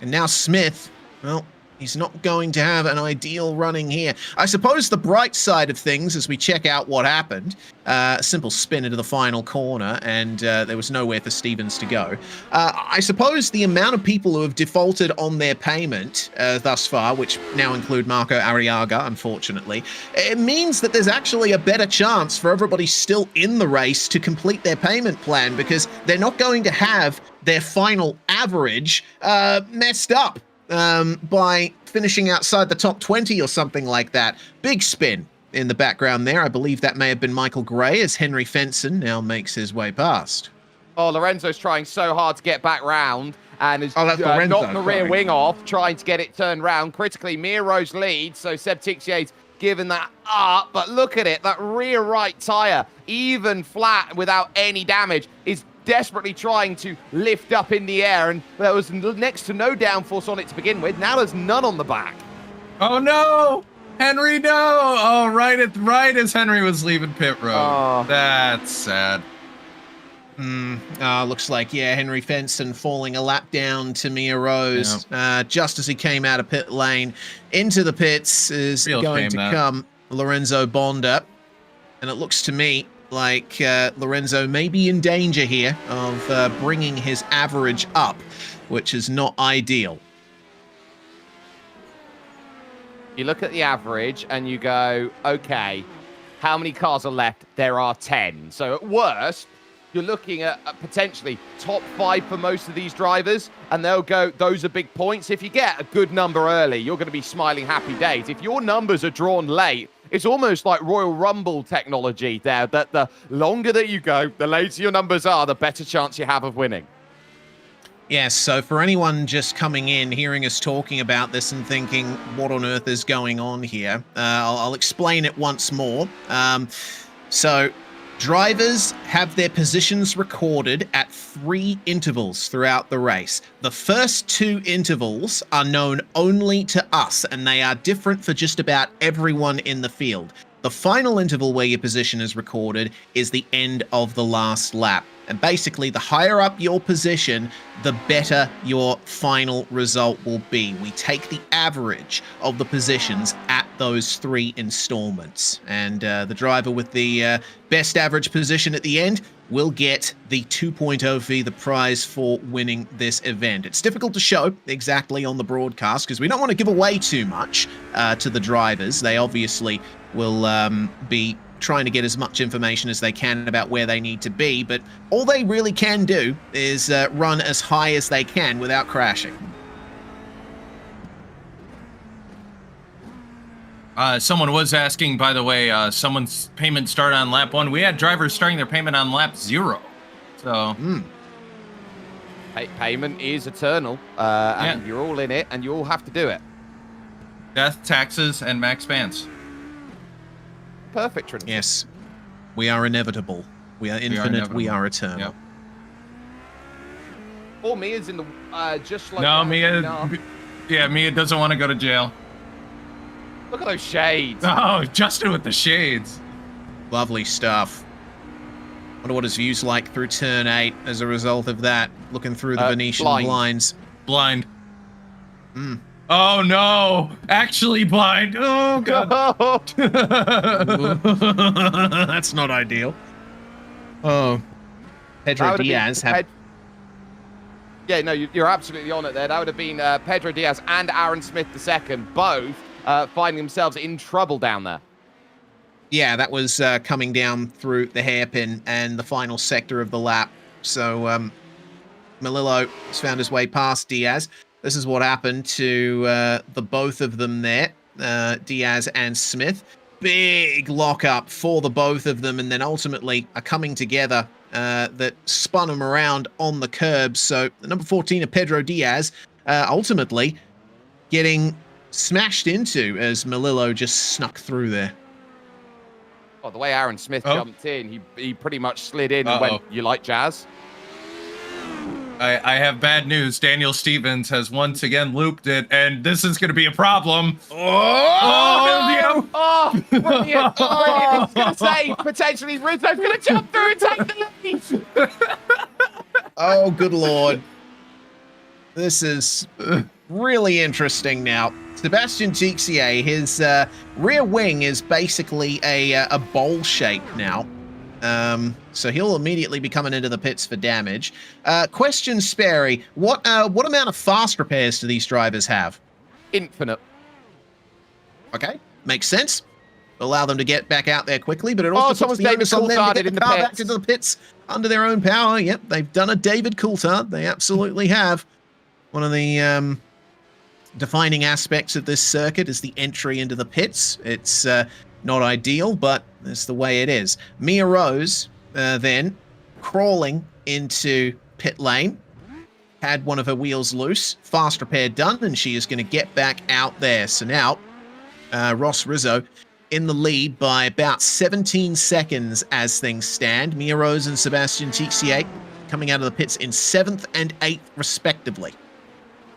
And now Smith, well, he's not going to have an ideal running here. I suppose the bright side of things as we check out what happened, a simple spin into the final corner, and there was nowhere for Stevens to go. I suppose the amount of people who have defaulted on their payment thus far, which now include Marco Arriaga, unfortunately, it means that there's actually a better chance for everybody still in the race to complete their payment plan, because they're not going to have their final average messed up by finishing outside the top 20 or something like that. Big spin in the background there. I believe that may have been Michael Gray as Henry Fenson now makes his way past. Oh, Lorenzo's trying so hard to get back round and has knocked the rear wing off, trying to get it turned round. Critically, Miro's lead, so Seb Tixier's given that up, but look at it, that rear right tyre, even flat without any damage, is desperately trying to lift up in the air, and there was next to no downforce on it to begin with. Now there's none on the back. Oh no, Henry, no! Oh, right as Henry was leaving pit road. Oh. That's sad. Looks like, Henry Fenson falling a lap down to Mia Rose just as he came out of pit lane. Into the pits is going to come Lorenzo Bonda, and it looks to me like Lorenzo may be in danger here of bringing his average up, which is not ideal. You look at the average and you go, okay, how many cars are left? There are 10. So at worst, you're looking at potentially top 5 for most of these drivers, and they'll go, those are big points. If you get a good number early, you're going to be smiling happy days. If your numbers are drawn late, it's almost like Royal Rumble technology there, that the longer that you go, the later your numbers are, the better chance you have of winning. Yes, so for anyone just coming in, hearing us talking about this and thinking, what on earth is going on here? I'll explain it once more. So drivers have their positions recorded at 3 intervals throughout the race. The first 2 intervals are known only to us, and they are different for just about everyone in the field. The final interval where your position is recorded is the end of the last lap. And basically, the higher up your position, the better your final result will be. We take the average of the positions at those 3 installments. And the driver with the best average position at the end will get the 2.0 fee, the prize for winning this event. It's difficult to show exactly on the broadcast because we don't want to give away too much to the drivers. They obviously will be trying to get as much information as they can about where they need to be, but all they really can do is run as high as they can without crashing. Someone was asking, by the way, someone's payment started on lap 1. We had drivers starting their payment on lap 0. So payment is eternal, and you're all in it, and you all have to do it. Death, taxes, and Maxx Bantz. Perfect, Trinity. Yes, we are inevitable. We are infinite. We are eternal. Yep. Or Mia's in the just like no, Mia. Yeah, Mia doesn't want to go to jail. Look at those shades. Oh, Justin with the shades. Lovely stuff. Wonder what his view's like through turn 8 as a result of that. Looking through the Venetian blinds. Blind. Oh no! Actually blind. Oh god. That's not ideal. Oh. Pedro Diaz have... Yeah, no, you're absolutely on it there. That would have been Pedro Diaz and Aaron Smith II, both finding themselves in trouble down there. Yeah, that was coming down through the hairpin and the final sector of the lap. So Melillo has found his way past Diaz. This is what happened to the both of them there, Diaz and Smith. Big lockup for the both of them, and then ultimately a coming together that spun them around on the curb. So the number 14 of Pedro Diaz ultimately getting smashed into as Melillo just snuck through there. Oh, the way Aaron Smith jumped in, he pretty much slid in and went, "You like jazz?" I have bad news. Daniel Stevens has once again looped it, and this is going to be a problem. Oh, brilliant. I was going to say, potentially Rizzo's going to jump through and take the lead. Oh, good Lord. This is really interesting now. Sebastian Tixier, his rear wing is basically a bowl shape now. So he'll immediately be coming into the pits for damage. Question, Sperry, what amount of fast repairs do these drivers have? Infinite. Okay, makes sense. Allow them to get back out there quickly, but it also puts the onus on them to get the car back into the pits under their own power. Yep, they've done a David Coulthard. They absolutely have. One of the defining aspects of this circuit is the entry into the pits. It's not ideal, but that's the way it is. Mia Rose then crawling into pit lane, had one of her wheels loose, fast repair done, and she is going to get back out there. So now Ross Rizzo in the lead by about 17 seconds as things stand. Mia Rose and Sebastian Tixier coming out of the pits in 7th and 8th respectively.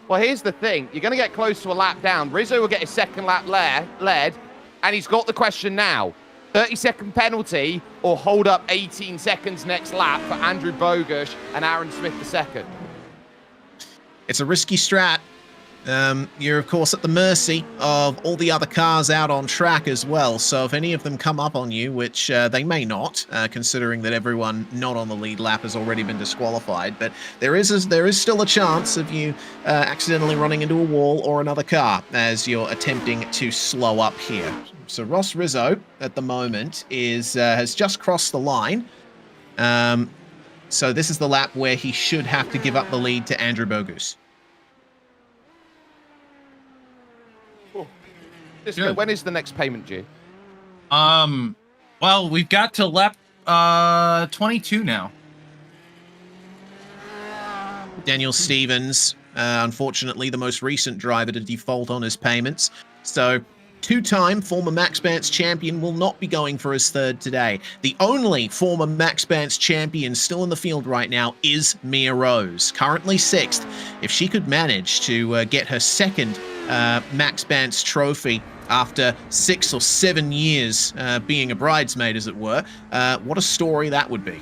Well, here's the thing. You're going to get close to a lap down. Rizzo will get his second lap led, and he's got the question now. 30-second penalty or hold up 18 seconds next lap for Andrew Bogusz and Aaron Smith II. It's a risky strat. You're, of course, at the mercy of all the other cars out on track as well. So if any of them come up on you, which they may not, considering that everyone not on the lead lap has already been disqualified, but there is still a chance of you accidentally running into a wall or another car as you're attempting to slow up here. So Ross Rizzo at the moment has just crossed the line. So this is the lap where he should have to give up the lead to Andrew Bogusz. When is the next payment due? Well, we've got to lap 22 now. Daniel Stevens, unfortunately, the most recent driver to default on his payments. So, two-time former Maxx Bantz champion will not be going for his third today. The only former Maxx Bantz champion still in the field right now is Mia Rose, currently 6th. If she could manage to get her second Maxx Bantz trophy after 6 or 7 years being a bridesmaid, as it were, what a story that would be.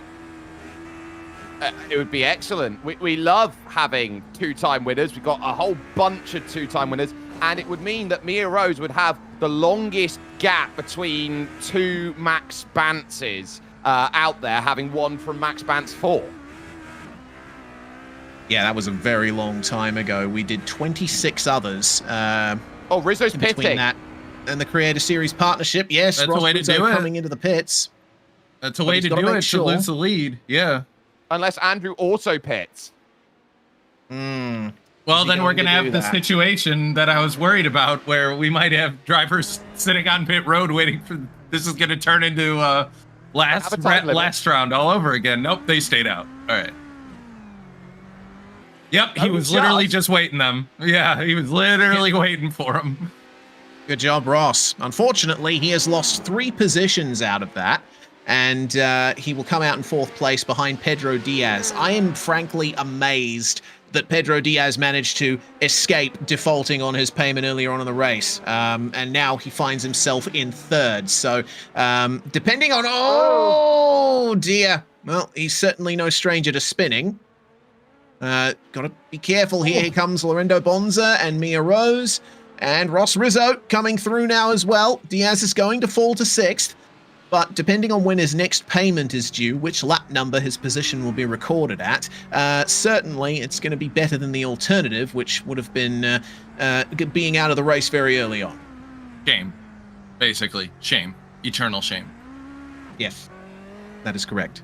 It would be excellent. We love having two-time winners. We've got a whole bunch of two-time winners, and it would mean that Mia Rose would have the longest gap between two Maxx Bantzes out there, having won from Maxx Bantz 4. Yeah, that was a very long time ago. We did 26 others. Rizzo's between pitting. That and the Creator Series partnership. Yes, that's Ross a way Rizzo to do it. Coming into the pits. That's a way to do it to lose the lead. Yeah. Unless Andrew also pits. Mm. Well, then we're going to have the situation that I was worried about, where we might have drivers sitting on pit road waiting for... This is going to turn into last round all over again. Nope, they stayed out. All right. Yep, he was literally just waiting them. Yeah, he was literally waiting for them. Good job, Ross. Unfortunately, he has lost 3 positions out of that, and he will come out in 4th place behind Pedro Diaz. I am frankly amazed that Pedro Diaz managed to escape defaulting on his payment earlier on in the race, and now he finds himself in 3rd. So, depending on... Oh, dear. Well, he's certainly no stranger to spinning. Gotta be careful here. Here comes Lorenzo Bonza and Mia Rose, and Ross Rizzo coming through now as well. Diaz is going to fall to 6th. But depending on when his next payment is due, which lap number his position will be recorded at, certainly it's going to be better than the alternative, which would have been being out of the race very early on. Shame. Basically. Shame. Eternal shame. Yes, that is correct.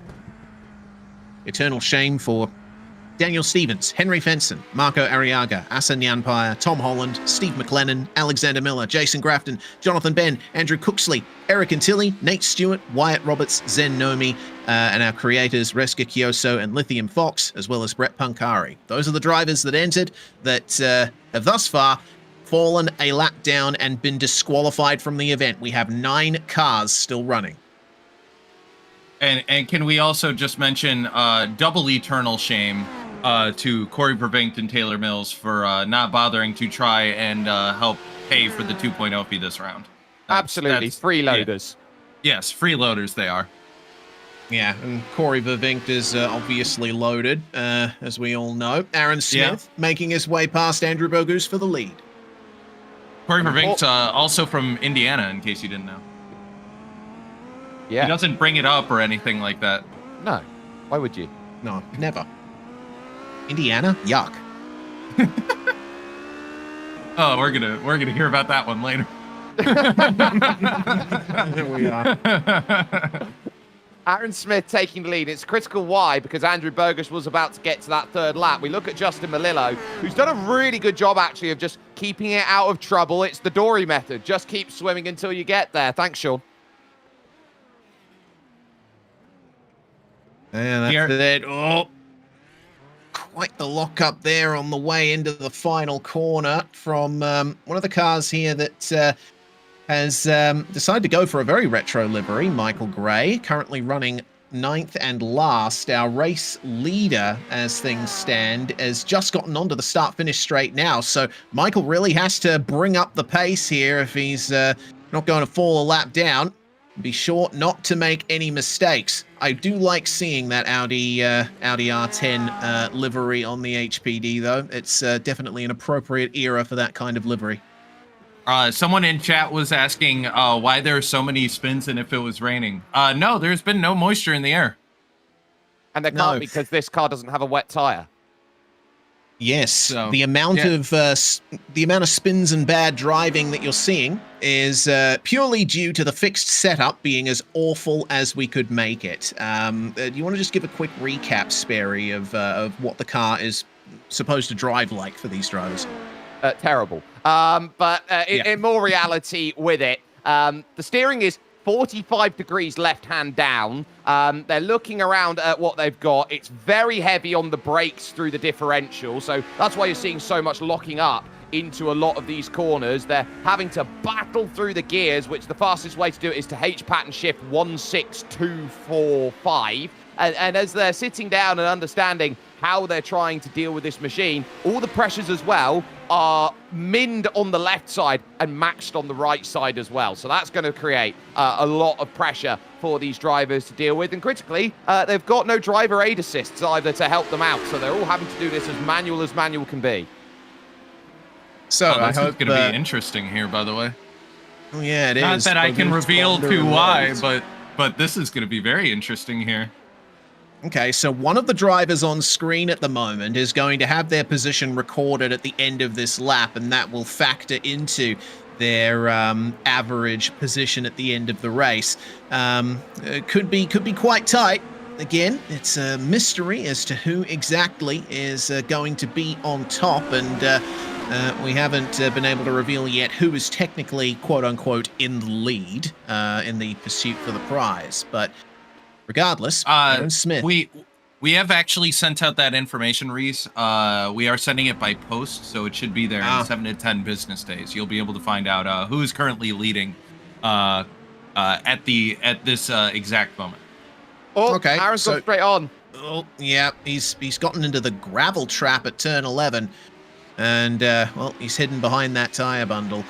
Eternal shame for Daniel Stevens, Henry Fenson, Marco Arriaga, Asa Nyanpire, Tom Holland, Steve McLennan, Alexander Miller, Jason Grafton, Jonathan Ben, Andrew Cooksley, Eric Antilli, Nate Stewart, Wyatt Roberts, Zen Nomi, and our creators Reska Kyoso and Lithium Fox, as well as Brett Punkari. Those are the drivers that entered that have thus far fallen a lap down and been disqualified from the event. We have 9 cars still running. And can we also just mention double eternal shame to Corey Vervinkt and Taylor Mills for not bothering to try and help pay for the 2.0 fee this round. Absolutely, freeloaders. Yeah. Yes, freeloaders they are. Yeah, and Corey Vervinkt is obviously loaded, as we all know. Aaron Smith making his way past Andrew Bogus for the lead. Corey Vervinkt also from Indiana, in case you didn't know. Yeah. He doesn't bring it up or anything like that. No. Why would you? No, never. Indiana? Yuck. Oh, we're gonna hear about that one later. Here we are. Aaron Smith taking the lead. It's critical. Why? Because Andrew Bogus was about to get to that third lap. We look at Justin Malillo, who's done a really good job, actually, of just keeping it out of trouble. It's the Dory method. Just keep swimming until you get there. Thanks, Sean. And that's it. Oh, quite the lock up there on the way into the final corner from one of the cars here that has decided to go for a very retro livery. Michael Gray, currently running 9th and last. Our race leader, as things stand, has just gotten onto the start-finish straight now. So Michael really has to bring up the pace here if he's not going to fall a lap down. Be sure not to make any mistakes. I do like seeing that Audi R10 livery on the HPD, though. It's definitely an appropriate era for that kind of livery. Someone in chat was asking why there are so many spins and if it was raining. No, there's been no moisture in the air. And there can't because this car doesn't have a wet tire. Yes, So, the amount of spins and bad driving that you're seeing is purely due to the fixed setup being as awful as we could make it. Do you want to just give a quick recap, Sperry, of what the car is supposed to drive like for these drivers? Terrible. In more reality with it, the steering is 45 degrees left-hand down. They're looking around at what they've got. It's very heavy on the brakes through the differential, so that's why you're seeing so much locking up into a lot of these corners. They're having to battle through the gears, which the fastest way to do it is to H-pattern shift 1, 6, 2, 4, 5. And as they're sitting down and understanding how they're trying to deal with this machine, all the pressures as well are minned on the left side and maxed on the right side as well. So that's going to create a lot of pressure for these drivers to deal with. And critically, they've got no driver aid assists either to help them out. So they're all having to do this as manual can be. So I this hope is going to be interesting here, by the way. Oh, yeah, it Not is. that I can Bogus, reveal Thunder, to and why, Rose. but this is going to be very interesting here. Okay, so one of the drivers on screen at the moment is going to have their position recorded at the end of this lap, and that will factor into their average position at the end of the race. It could be quite tight. Again, it's a mystery as to who exactly is going to be on top, and we haven't been able to reveal yet who is technically, quote-unquote, in the lead in the pursuit for the prize. But regardless, Aaron Smith. We have actually sent out that information, Reese. We are sending it by post, so it should be there in 7 to 10 business days. You'll be able to find out who is currently leading at this exact moment. Oh, okay, Aaron's gone straight on. Oh, yeah, he's gotten into the gravel trap at turn 11, and well, he's hidden behind that tire bundle.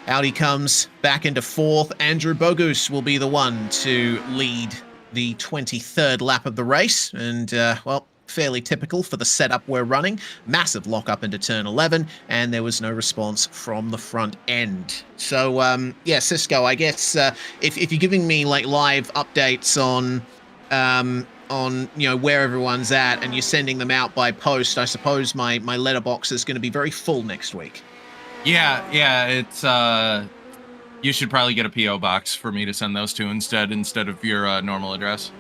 Out he comes back into 4th. Andrew Bogus will be the one to lead the 23rd lap of the race, and well, fairly typical for the setup we're running. Massive lockup into turn 11, and there was no response from the front end. So, yeah, Cisco, I guess if you're giving me like live updates on where everyone's at, and you're sending them out by post, I suppose my letterbox is going to be very full next week. Yeah, it's you should probably get a PO box for me to send those to instead of your normal address.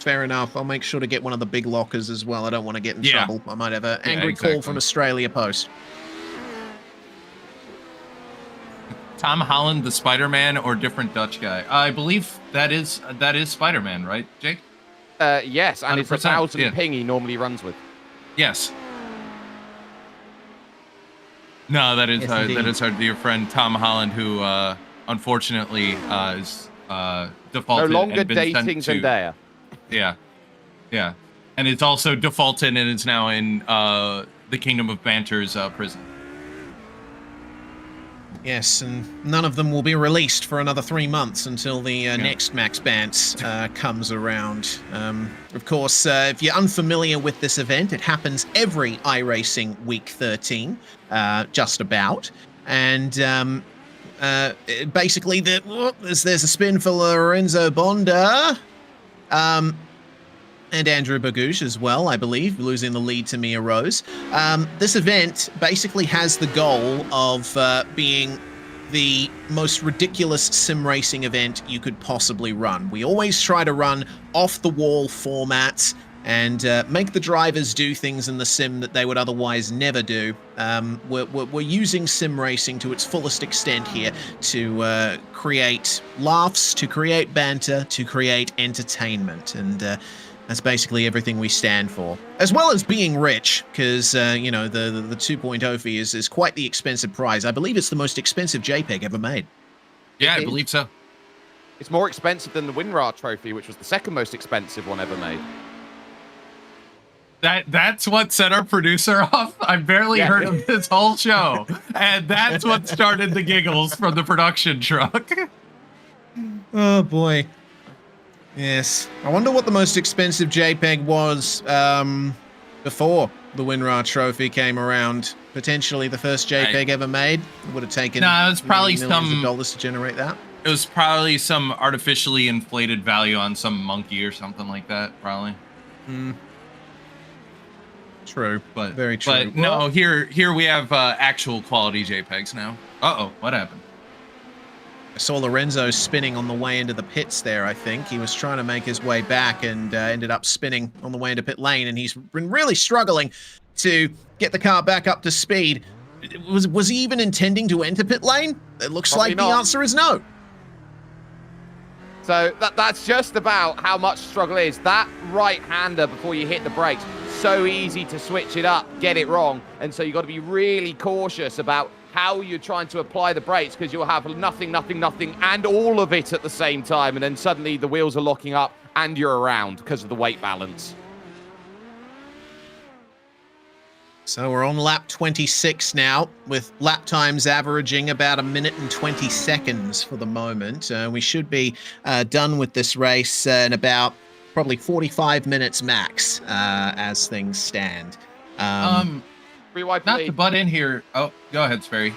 Fair enough. I'll make sure to get one of the big lockers as well. I don't want to get in trouble. I might have an angry call from Australia Post. Tom Holland, the Spider-Man, or different Dutch guy? I believe that is Spider-Man, right, Jake? Yes, and it's 1,000 ping he normally runs with. Yes. No, that is your friend Tom Holland, who unfortunately is defaulted. No longer and been dating sent Zendaya. Yeah, and it's also defaulted and is now in the Kingdom of Banter's prison. Yes, and none of them will be released for another 3 months until the next Maxx Bantz comes around. Of course, if you're unfamiliar with this event, it happens every iRacing Week 13, just about. And basically, there's a spin for Lorenzo Bonda. And Andrew Bogusz as well, I believe, losing the lead to Mia Rose. This event basically has the goal of being the most ridiculous sim racing event you could possibly run. We always try to run off-the-wall formats and make the drivers do things in the sim that they would otherwise never do. We're using sim racing to its fullest extent here to create laughs, to create banter, to create entertainment, and that's basically everything we stand for. As well as being rich, because, the 2.0 fee is quite the expensive prize. I believe it's the most expensive JPEG ever made. Yeah, I believe so. It's more expensive than the WinRAR trophy, which was the second most expensive one ever made. That's what set our producer off. I barely heard of this whole show, and that's what started the giggles from the production truck. Oh, boy. Yes. I wonder what the most expensive JPEG was before the WinRAR trophy came around. Potentially the first JPEG ever made. It would have taken it was probably millions of dollars to generate that. It was probably some artificially inflated value on some monkey or something like that, probably. True, but very true. But no, here we have actual quality JPEGs now. Uh-oh, what happened? I saw Lorenzo spinning on the way into the pits there, I think. He was trying to make his way back and ended up spinning on the way into pit lane, and he's been really struggling to get the car back up to speed. Was he even intending to enter pit lane? It looks Probably like not. the answer is no. So that's just about how much struggle is. That right-hander before you hit the brakes, so easy to switch it up, get it wrong, and so you've got to be really cautious about how you're trying to apply the brakes, because you'll have nothing, and all of it at the same time, and then suddenly the wheels are locking up and you're around because of the weight balance. So we're on lap 26 now, with lap times averaging about 1 minute and 20 seconds for the moment. We should be done with this race in about probably 45 minutes max, as things stand. 3 wide for not the lead. to butt in here. Oh, go ahead, Sperry.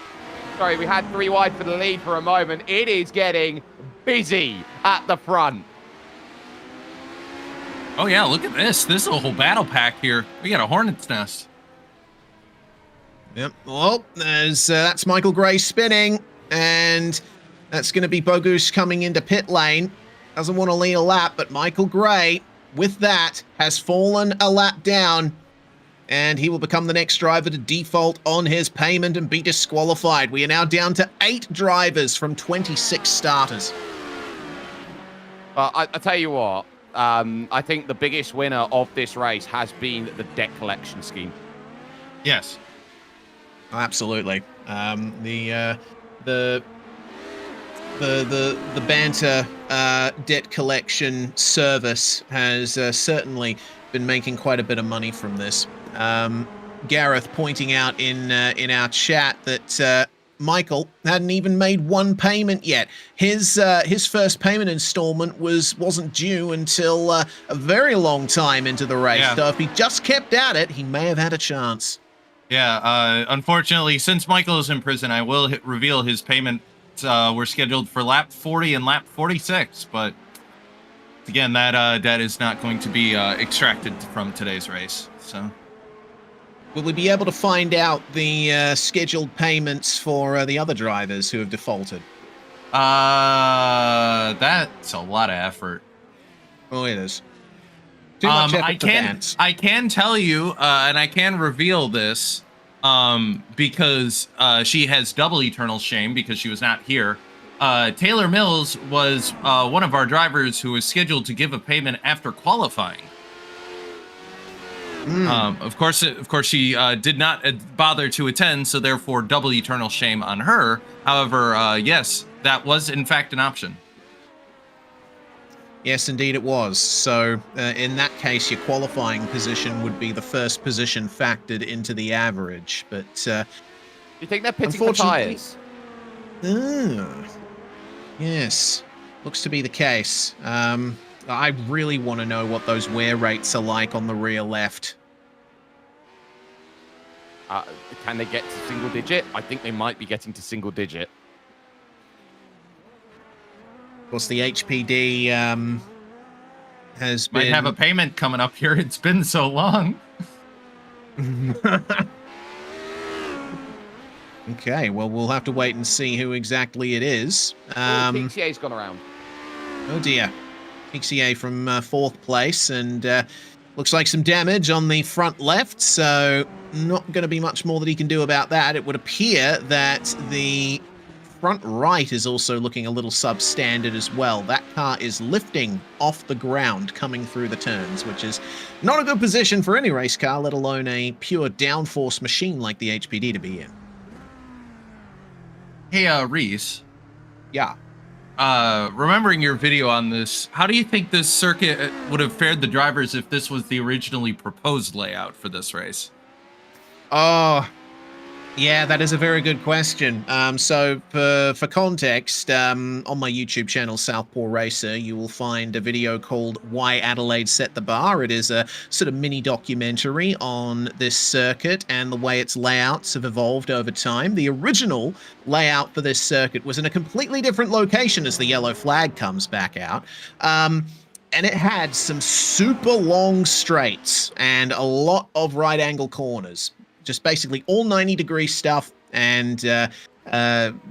Sorry, we had 3 wide for the lead for a moment. It is getting busy at the front. Oh yeah, look at this. This is a whole battle pack here. We got a hornet's nest. Yep. Well, that's Michael Gray spinning, and that's going to be Bogusz coming into pit lane. Doesn't want to lead a lap, but Michael Gray, with that, has fallen a lap down, and he will become the next driver to default on his payment and be disqualified. We are now down to 8 drivers from 26 starters. I tell you what, I think the biggest winner of this race has been the debt collection scheme. Yes. Absolutely. The banter debt collection service has certainly been making quite a bit of money from this. Gareth pointing out in our chat that Michael hadn't even made one payment yet. His first payment installment wasn't due until a very long time into the race. Yeah. So if he just kept at it, he may have had a chance. Yeah, unfortunately, since Michael is in prison, I will reveal his payments were scheduled for lap 40 and lap 46, but again, that is not going to be extracted from today's race, so... Will we be able to find out the scheduled payments for the other drivers who have defaulted? That's a lot of effort. Oh, it is. Too much effort for Bantz. I can tell you, and I can reveal this, because she has double eternal shame because she was not here. Taylor Mills was one of our drivers who was scheduled to give a payment after qualifying. Of course, she did not bother to attend, so therefore double eternal shame on her. However, yes, that was in fact an option. Yes, indeed it was. So in that case, your qualifying position would be the first position factored into the average. But do you think they're pitting for tyres? Yes, looks to be the case. I really want to know what those wear rates are like on the rear left. Can they get to single digit? I think they might be getting to single digit. Of course, the HPD has been... Might have a payment coming up here. It's been so long. Okay, well, we'll have to wait and see who exactly it is. PCA's gone around. Oh, dear. PCA from 4th place, and looks like some damage on the front left, so not going to be much more that he can do about that. It would appear that the front right is also looking a little substandard as well. That car is lifting off the ground coming through the turns, which is not a good position for any race car, let alone a pure downforce machine like the HPD to be in. Hey, Reese. Yeah. Remembering your video on this, how do you think this circuit would have fared the drivers if this was the originally proposed layout for this race? Oh, yeah, that is a very good question. So for context, on my YouTube channel, Southpaw Racer, you will find a video called Why Adelaide Set the Bar. It is a sort of mini documentary on this circuit and the way its layouts have evolved over time. The original layout for this circuit was in a completely different location as the yellow flag comes back out. And it had some super long straights and a lot of right angle corners. Just basically all 90-degree stuff, and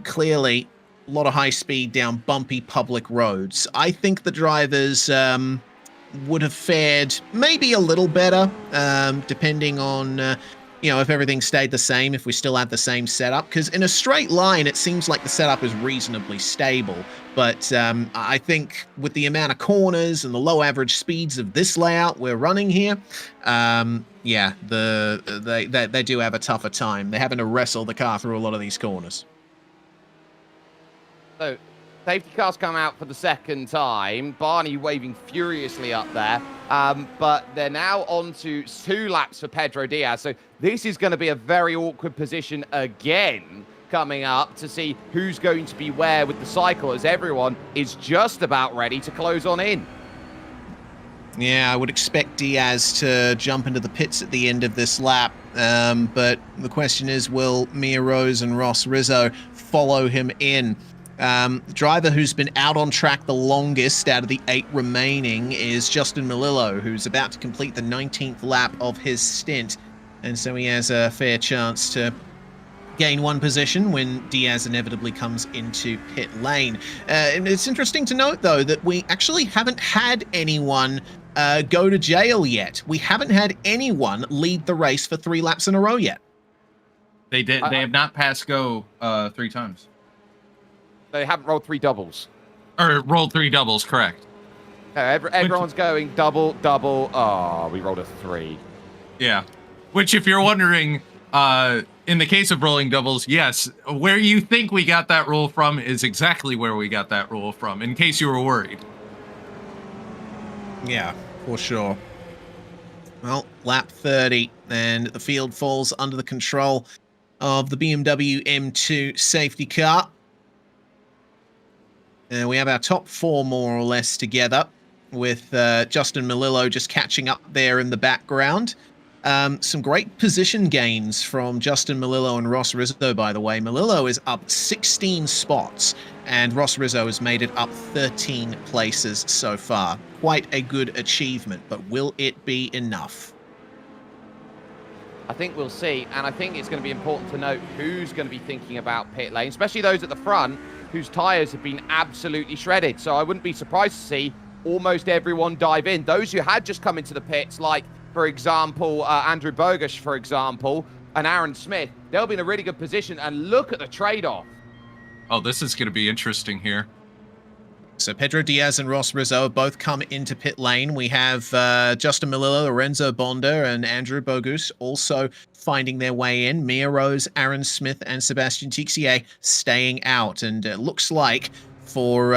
clearly a lot of high speed down bumpy public roads. I think the drivers would have fared maybe a little better, depending on if everything stayed the same, if we still had the same setup. Because in a straight line, it seems like the setup is reasonably stable. But I think with the amount of corners and the low average speeds of this layout we're running here, yeah, they do have a tougher time. They're having to wrestle the car through a lot of these corners. So, safety cars come out for the second time. Barney waving furiously up there. But they're now on to 2 laps for Pedro Diaz. So this is going to be a very awkward position again coming up to see who's going to be where with the cycle, as everyone is just about ready to close on in. Yeah, I would expect Diaz to jump into the pits at the end of this lap. But the question is, will Mia Rose and Ross Rizzo follow him in? The driver who's been out on track the longest out of the 8 remaining is Justin Melillo, who's about to complete the 19th lap of his stint. And so he has a fair chance to gain one position when Diaz inevitably comes into pit lane. And it's interesting to note, though, that we actually haven't had anyone go to jail yet. We haven't had anyone lead the race for 3 laps in a row yet. They did. They have not passed go 3 times. They haven't rolled 3 doubles. Or rolled 3 doubles, correct. Everyone's going double, double. Oh, we rolled a 3. Yeah. Which, if you're wondering, in the case of rolling doubles, yes, where you think we got that rule from is exactly where we got that rule from, in case you were worried. Yeah, for sure. Well, lap 30, and the field falls under the control of the BMW M2 safety car. We have our top 4 more or less together, with Justin Melillo just catching up there in the background. Some great position gains from Justin Melillo and Ross Rizzo, by the way. Melillo is up 16 spots, and Ross Rizzo has made it up 13 places so far. Quite a good achievement, but will it be enough? I think we'll see, and I think it's going to be important to note who's going to be thinking about pit lane, especially those at the front whose tyres have been absolutely shredded. So I wouldn't be surprised to see almost everyone dive in. Those who had just come into the pits, like, for example, Andrew Bogusz, for example, and Aaron Smith, they'll be in a really good position, and look at the trade-off. Oh, this is going to be interesting here. So Pedro Diaz and Ross Rizzo have both come into pit lane. We have Justin Melillo, Lorenzo Bonda, and Andrew Bogusz also finding their way in. Mia Rose, Aaron Smith, and Sebastian Tixier staying out. And it looks like for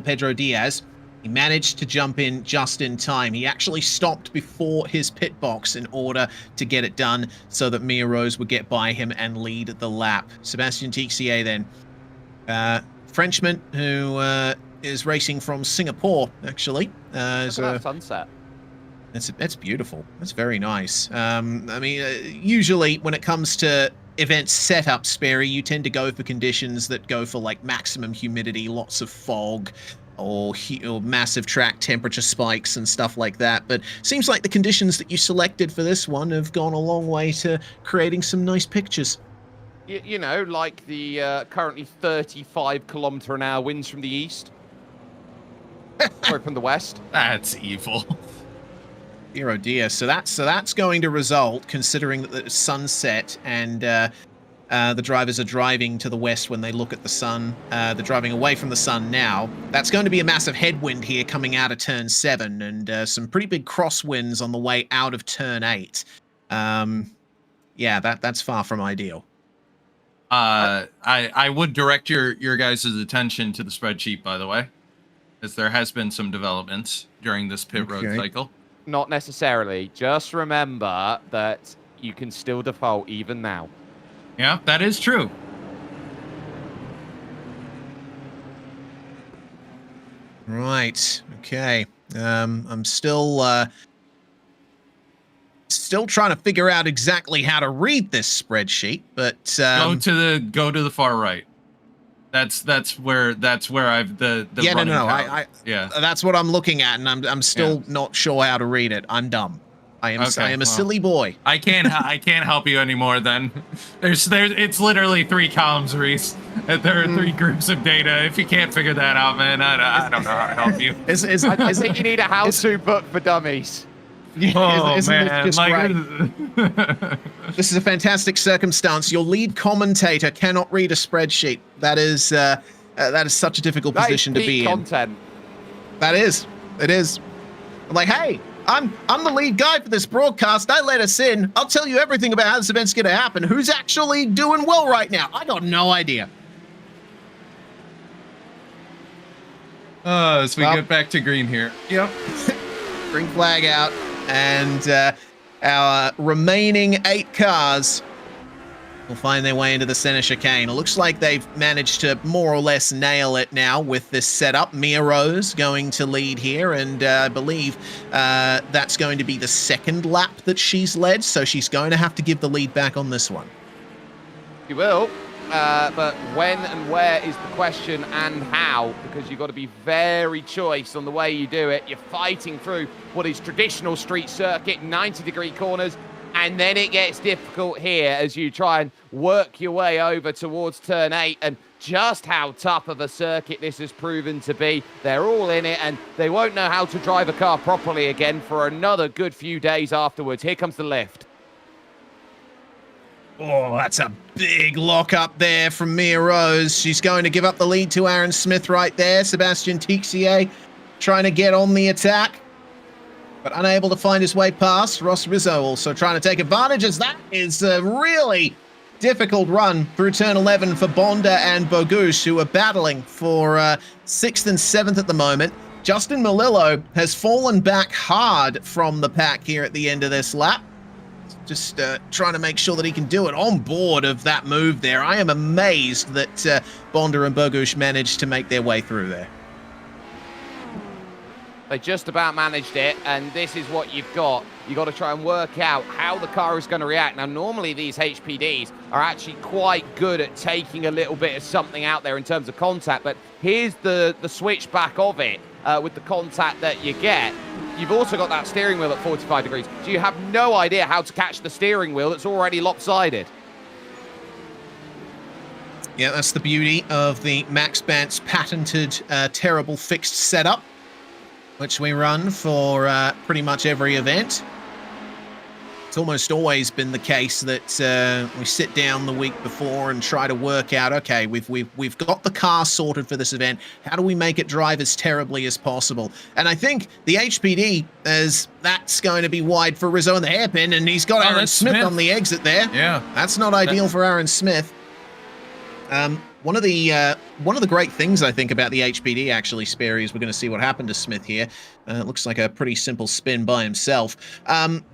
Pedro Diaz, he managed to jump in just in time. He actually stopped before his pit box in order to get it done so that Mia Rose would get by him and lead the lap. Sebastian Tixier then, Frenchman who is racing from Singapore, actually. Look at that sunset. That's beautiful. That's very nice. I mean, usually when it comes to event setup, Sperry, you tend to go for conditions that go for like maximum humidity, lots of fog, or massive track temperature spikes and stuff like that. But seems like the conditions that you selected for this one have gone a long way to creating some nice pictures. You know, like the currently 35-kilometer-an-hour winds from the east. Or from the west. That's evil. Oh dear. So that's going to result, considering that it's sunset and the drivers are driving to the west when they look at the sun. They're driving away from the sun now. That's going to be a massive headwind here coming out of turn 7, and some pretty big crosswinds on the way out of turn 8. Yeah, that's far from ideal. I would direct your guys' attention to the spreadsheet, by the way, as there has been some developments during this pit road cycle. Not necessarily. Just remember that you can still default even now. Yeah, that is true. Right. Okay. I'm still trying to figure out exactly how to read this spreadsheet, but go to the far right. That's where I've the yeah, no. Yeah, that's what I'm looking at, and I'm still not sure how to read it. I'm dumb. I am a silly boy. I can't help you anymore. Then it's literally 3 columns, Reese. There are 3 groups of data. If you can't figure that out, man, I don't know how to help you. I think you need a how-to book for dummies. Oh, man. This, this is a fantastic circumstance. Your lead commentator cannot read a spreadsheet. That is such a difficult position to be content. In. That is. It is. I'm like, hey, I'm the lead guy for this broadcast. I let us in. I'll tell you everything about how this event's going to happen. Who's actually doing well right now? I got no idea. So we get back to green here. Yep. Green flag out. And our remaining 8 cars will find their way into the center chicane. It looks like they've managed to more or less nail it now with this setup. Mia Rose going to lead here, and I believe that's going to be the 2nd lap that she's led, so she's going to have to give the lead back on this one. She will. But when and where is the question, and how, because you've got to be very choice on the way you do it. You're fighting through what is traditional street circuit, 90-degree corners, and then it gets difficult here as you try and work your way over towards turn 8, and just how tough of a circuit this has proven to be. They're all in it, and they won't know how to drive a car properly again for another good few days afterwards. Here comes the lift. Oh, that's a big lock up there from Mia Rose. She's going to give up the lead to Aaron Smith right there. Sebastian Tixier trying to get on the attack, but unable to find his way past. Ross Rizzo also trying to take advantage, as that is a really difficult run through turn 11 for Bonda and Bogusz, who are battling for 6th and 7th at the moment. Justin Melillo has fallen back hard from the pack here at the end of this lap. just trying to make sure that he can do it on board of that move there. I am amazed that Bonda and Bogusz managed to make their way through there. They just about managed it, and this is what you've got. You've got to try and work out how the car is going to react. Now, normally these HPDs are actually quite good at taking a little bit of something out there in terms of contact, but here's the switchback of it with the contact that you get. You've also got that steering wheel at 45 degrees, so you have no idea how to catch the steering wheel that's already lopsided. Yeah, that's the beauty of the Maxx Bantz patented terrible fixed setup, which we run for pretty much every event. It's almost always been the case that we sit down the week before and try to work out, okay, we've got the car sorted for this event. How do we make it drive as terribly as possible? And I think the HPD, as that's going to be wide for Rizzo in the hairpin, and he's got Aaron Smith on the exit there. Yeah, that's not ideal for Aaron Smith. One of the great things I think about the HPD actually, Sperry, is we're going to see what happened to Smith here. It looks like a pretty simple spin by himself.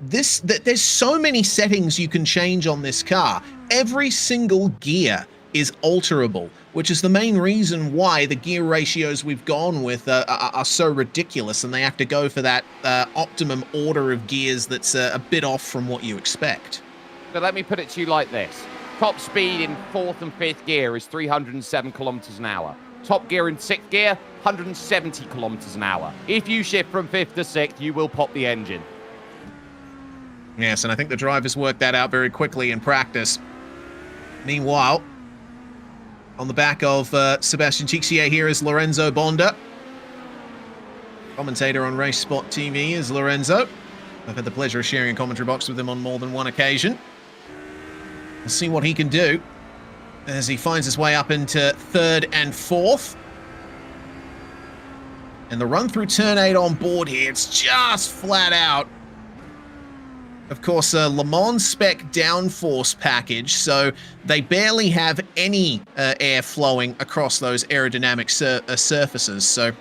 There's so many settings you can change on this car. Every single gear is alterable, which is the main reason why the gear ratios we've gone with are so ridiculous, and they have to go for that optimum order of gears that's a bit off from what you expect. So let me put it to you like this. Top speed in 4th and 5th gear is 307 kilometers an hour. Top gear in 6th gear, 170 kilometers an hour. If you shift from 5th to 6th, you will pop the engine. Yes, and I think the drivers worked that out very quickly in practice. Meanwhile, on the back of Sebastian Tixier here is Lorenzo Bonda. Commentator on Race Spot TV is Lorenzo. I've had the pleasure of sharing a commentary box with him on more than one occasion. We'll see what he can do as he finds his way up into 3rd and 4th. And the run through turn 8 on board here, it's just flat out. Of course, a Le Mans spec downforce package, so they barely have any air flowing across those aerodynamic surfaces. So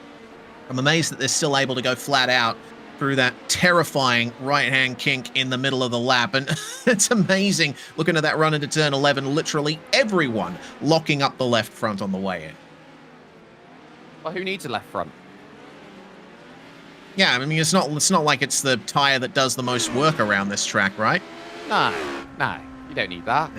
I'm amazed that they're still able to go flat out through that terrifying right-hand kink in the middle of the lap. And it's amazing looking at that run into turn 11, literally everyone locking up the left front on the way in. Well, who needs a left front? Yeah, I mean, it's not like it's the tire that does the most work around this track, right? No, you don't need that.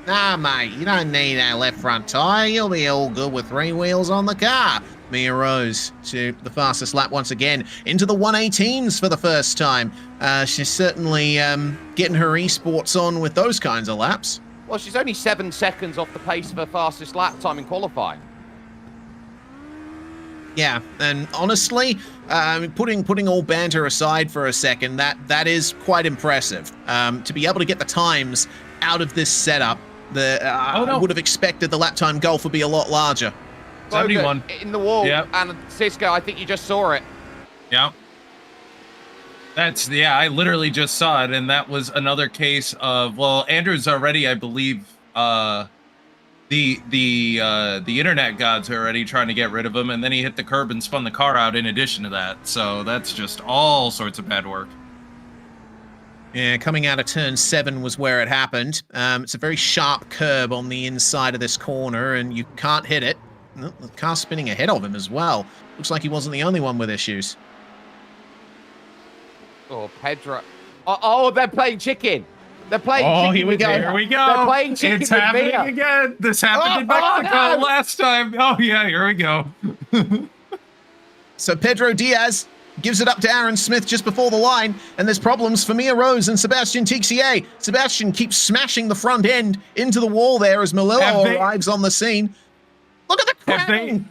Nah, mate, you don't need that left front tire. You'll be all good with 3 wheels on the car. Mia Rose to the fastest lap once again, into the 118s for the first time. She's certainly getting her esports on with those kinds of laps. Well, she's only 7 seconds off the pace of her fastest lap time in qualifying. Yeah, and honestly, putting all banter aside for a second, that is quite impressive. To be able to get the times out of this setup, I would have expected the lap time gulf would be a lot larger. 71. In the wall, yep. And Cisco, I think you just saw it. Yeah. I literally just saw it, and that was another case of, well, Andrew's already, I believe, the internet gods are already trying to get rid of him, and then he hit the curb and spun the car out in addition to that. So that's just all sorts of bad work. Yeah, coming out of turn 7 was where it happened. It's a very sharp curb on the inside of this corner, and you can't hit it. The car's spinning ahead of him as well. Looks like he wasn't the only one with issues. Oh, Pedro. Oh, they're playing chicken. They're playing chicken. Oh, here we go. Here we go. They're playing chicken. It's happening Mia again. This happened in Mexico last time. Oh, yeah, here we go. So Pedro Diaz gives it up to Aaron Smith just before the line, and there's problems for Mia Rose and Sebastian Tixier. Sebastian keeps smashing the front end into the wall there as Melillo arrives on the scene. Look at the crown!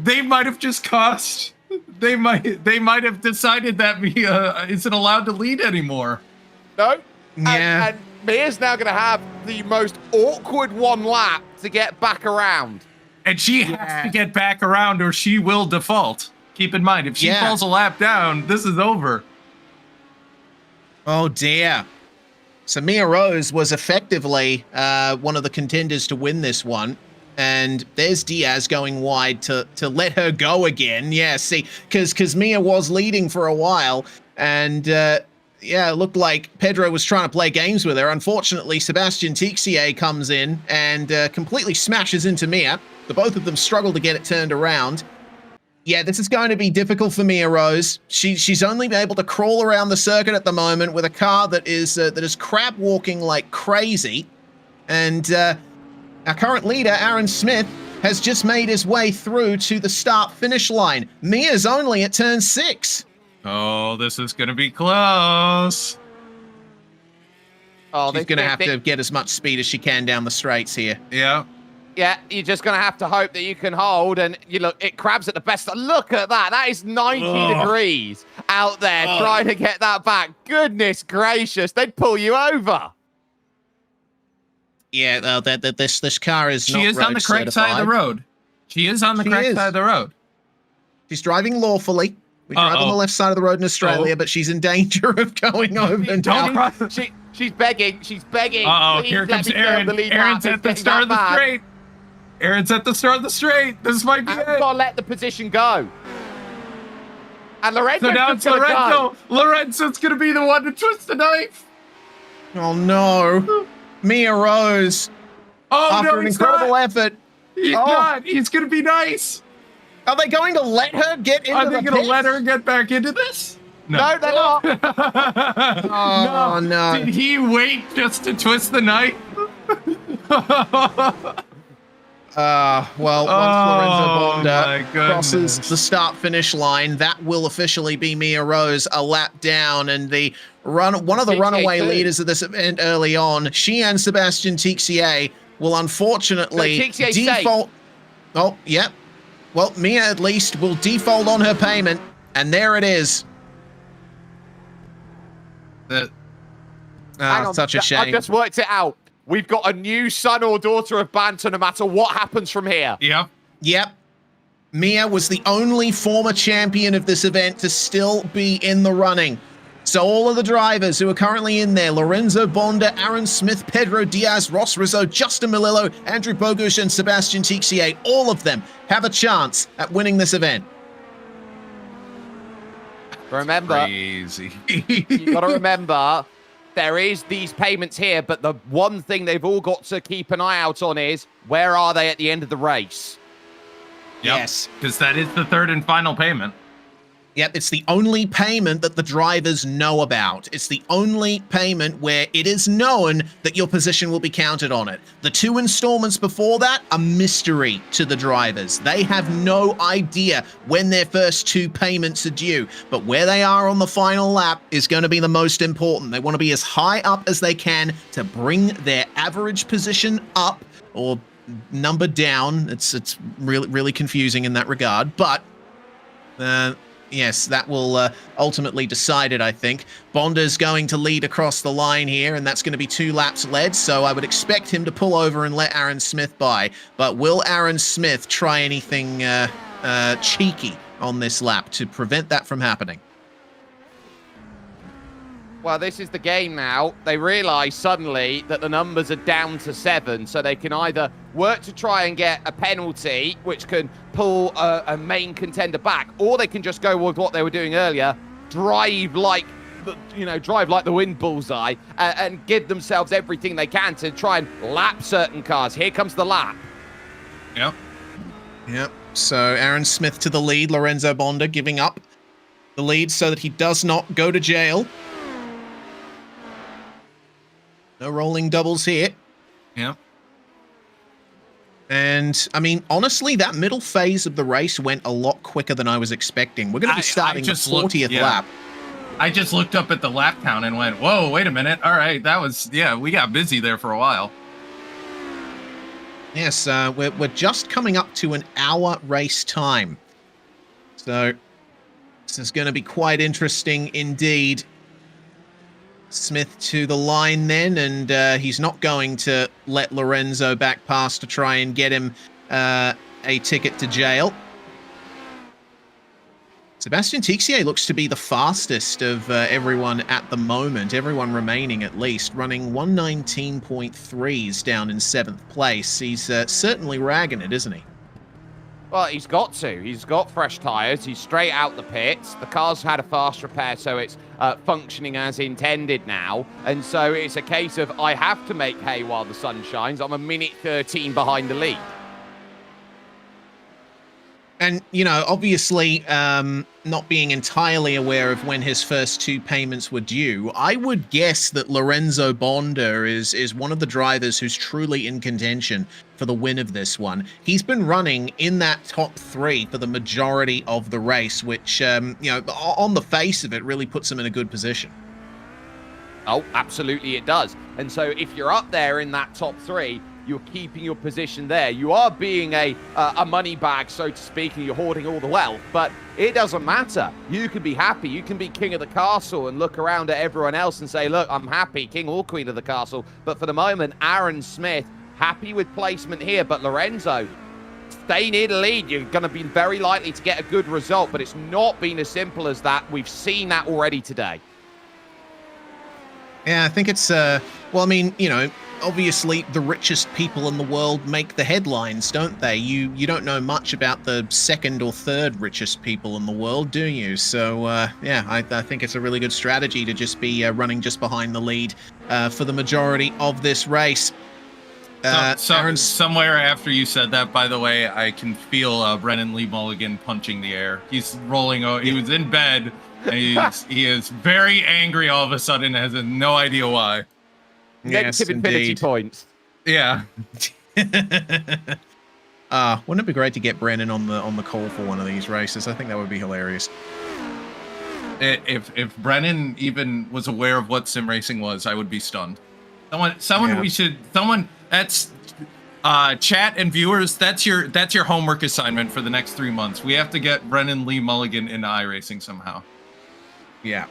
They might have just cost. They might have decided that Mia isn't allowed to lead anymore. No. Yeah. And Mia's now going to have the most awkward one lap to get back around. And she has to get back around or she will default. Keep in mind, if she falls a lap down, this is over. Oh, dear. So Mia Rose was effectively one of the contenders to win this one. And there's Diaz going wide to let her go again. Yeah, see, because Mia was leading for a while. And yeah, it looked like Pedro was trying to play games with her. Unfortunately, Sebastian Tixier comes in and completely smashes into Mia. The both of them struggle to get it turned around. Yeah, this is going to be difficult for Mia Rose. She's only been able to crawl around the circuit at the moment with a car that is crab walking like crazy. And our current leader, Aaron Smith, has just made his way through to the start-finish line. Mia's only at turn 6. Oh, this is going to be close. Oh, She's going to have to get as much speed as she can down the straights here. Yeah. Yeah, you're just going to have to hope that you can hold. And you look, it crabs at the best. Look at that. That is 90 degrees out there trying to get that back. Goodness gracious. They'd pull you over. Yeah, this car is not She is on the correct side of the road. She is on the correct side of the road. She's driving lawfully. We drive on the left side of the road in Australia, but she's in danger of going over now. She's begging. She's begging. Uh-oh, here comes Aaron. Aaron's at the start of the straight. Aaron's at the start of the straight. This might be it. I've got to let the position go. And Lorenzo. So now it's Lorenzo. Lorenzo's going to be the one to twist the knife. Oh, no. Mia Rose. After an incredible effort. He's not. He's going to be nice. Are they going to let her get into the pits? Are they going to let her get back into this? No, they're not. Oh, no. Did he wait just to twist the knife? Well, once Lorenzo Bonda crosses the start-finish line, that will officially be Mia Rose a lap down, and one of the runaway leaders of this event early on, she and Sebastian Tixier will unfortunately default. Oh, yep. Well, Mia at least will default on her payment, and there it is. Such a shame. I just worked it out. We've got a new son or daughter of Banter no matter what happens from here. Yep. Mia was the only former champion of this event to still be in the running. So all of the drivers who are currently in there, Lorenzo Bonda, Aaron Smith, Pedro Diaz, Ross Rizzo, Justin Melillo, Andrew Bogusz, and Sebastian Tixier, all of them have a chance at winning this event. Remember, crazy. you got to remember, there is these payments here, but the one thing they've all got to keep an eye out on is, where are they at the end of the race? Yep. Yes. Because that is the third and final payment. Yep, it's the only payment that the drivers know about. It's the only payment where it is known that your position will be counted on it. The 2 installments before that are mystery to the drivers. They have no idea when their first 2 payments are due, but where they are on the final lap is going to be the most important. They want to be as high up as they can to bring their average position up or number down. It's really confusing in that regard, but yes, that will ultimately decide it, I think. Bonda's going to lead across the line here, and that's going to be 2 laps led, so I would expect him to pull over and let Aaron Smith by. But will Aaron Smith try anything cheeky on this lap to prevent that from happening? Well, this is the game now. They realise suddenly that the numbers are down to 7, so they can either work to try and get a penalty, which can pull a main contender back, or they can just go with what they were doing earlier, drive like the wind bullseye, and give themselves everything they can to try and lap certain cars. Here comes the lap. Yep. So Aaron Smith to the lead, Lorenzo Bonda giving up the lead so that he does not go to jail. No rolling doubles here. Yep. And, I mean, honestly, that middle phase of the race went a lot quicker than I was expecting. We're going to be starting the 40th lap. I just looked up at the lap count and went, whoa, wait a minute. All right, that was, we got busy there for a while. Yes, we're just coming up to an hour race time. So, this is going to be quite interesting indeed. Smith to the line then, and he's not going to let Lorenzo back past to try and get him a ticket to jail. Sebastian Tixier looks to be the fastest of everyone at the moment, everyone remaining at least, running 119.3s down in 7th place. He's certainly ragging it, isn't he? Well, he's got to. He's got fresh tyres. He's straight out the pits. The car's had a fast repair, so it's functioning as intended now. And so it's a case of I have to make hay while the sun shines. I'm a minute 13 behind the lead. And, you know, obviously, not being entirely aware of when his first 2 payments were due, I would guess that Lorenzo Bonda is one of the drivers who's truly in contention for the win of this one. He's been running in that top 3 for the majority of the race, which, you know, on the face of it, really puts him in a good position. Oh, absolutely it does. And so if you're up there in that top 3, you're keeping your position there. You are being a money bag, so to speak, and you're hoarding all the wealth, but it doesn't matter. You can be happy. You can be king of the castle and look around at everyone else and say, look, I'm happy, king or queen of the castle. But for the moment, Aaron Smith, happy with placement here, but Lorenzo, stay near the lead. You're going to be very likely to get a good result, but it's not been as simple as that. We've seen that already today. Yeah, I think it's, well, I mean, you know, obviously the richest people in the world make the headlines, don't they? You don't know much about the 2nd or 3rd richest people in the world, do you? So, yeah, I think it's a really good strategy to just be running just behind the lead for the majority of this race. Somewhere after you said that, by the way, I can feel Brennan Lee Mulligan punching the air. He's rolling over. He was in bed, and he is very angry all of a sudden, has no idea why. Negative infinity points. Yeah. Wouldn't it be great to get Brennan on the call for one of these races? I think that would be hilarious. If Brennan even was aware of what sim racing was, I would be stunned. Someone that's chat and viewers, that's your homework assignment for the next 3 months. We have to get Brennan Lee Mulligan into iRacing somehow. Yeah.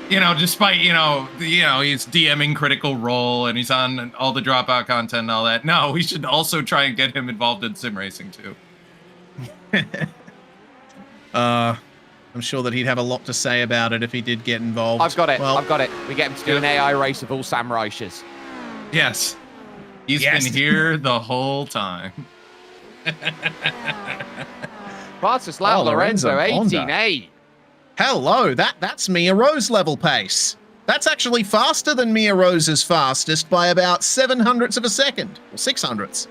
You know, despite, you know, he's DMing Critical Role and he's on all the Dropout content and all that. No, we should also try and get him involved in sim racing too. I'm sure that he'd have a lot to say about it if he did get involved. I've got it. Well, I've got it. We get him to do an AI race of all Sam Reichers. Yes. He's been here the whole time. Fastest lap, Lorenzo, 18.8. Hello, that's Mia Rose level pace. That's actually faster than Mia Rose's fastest by about 700ths of a second, or 600ths.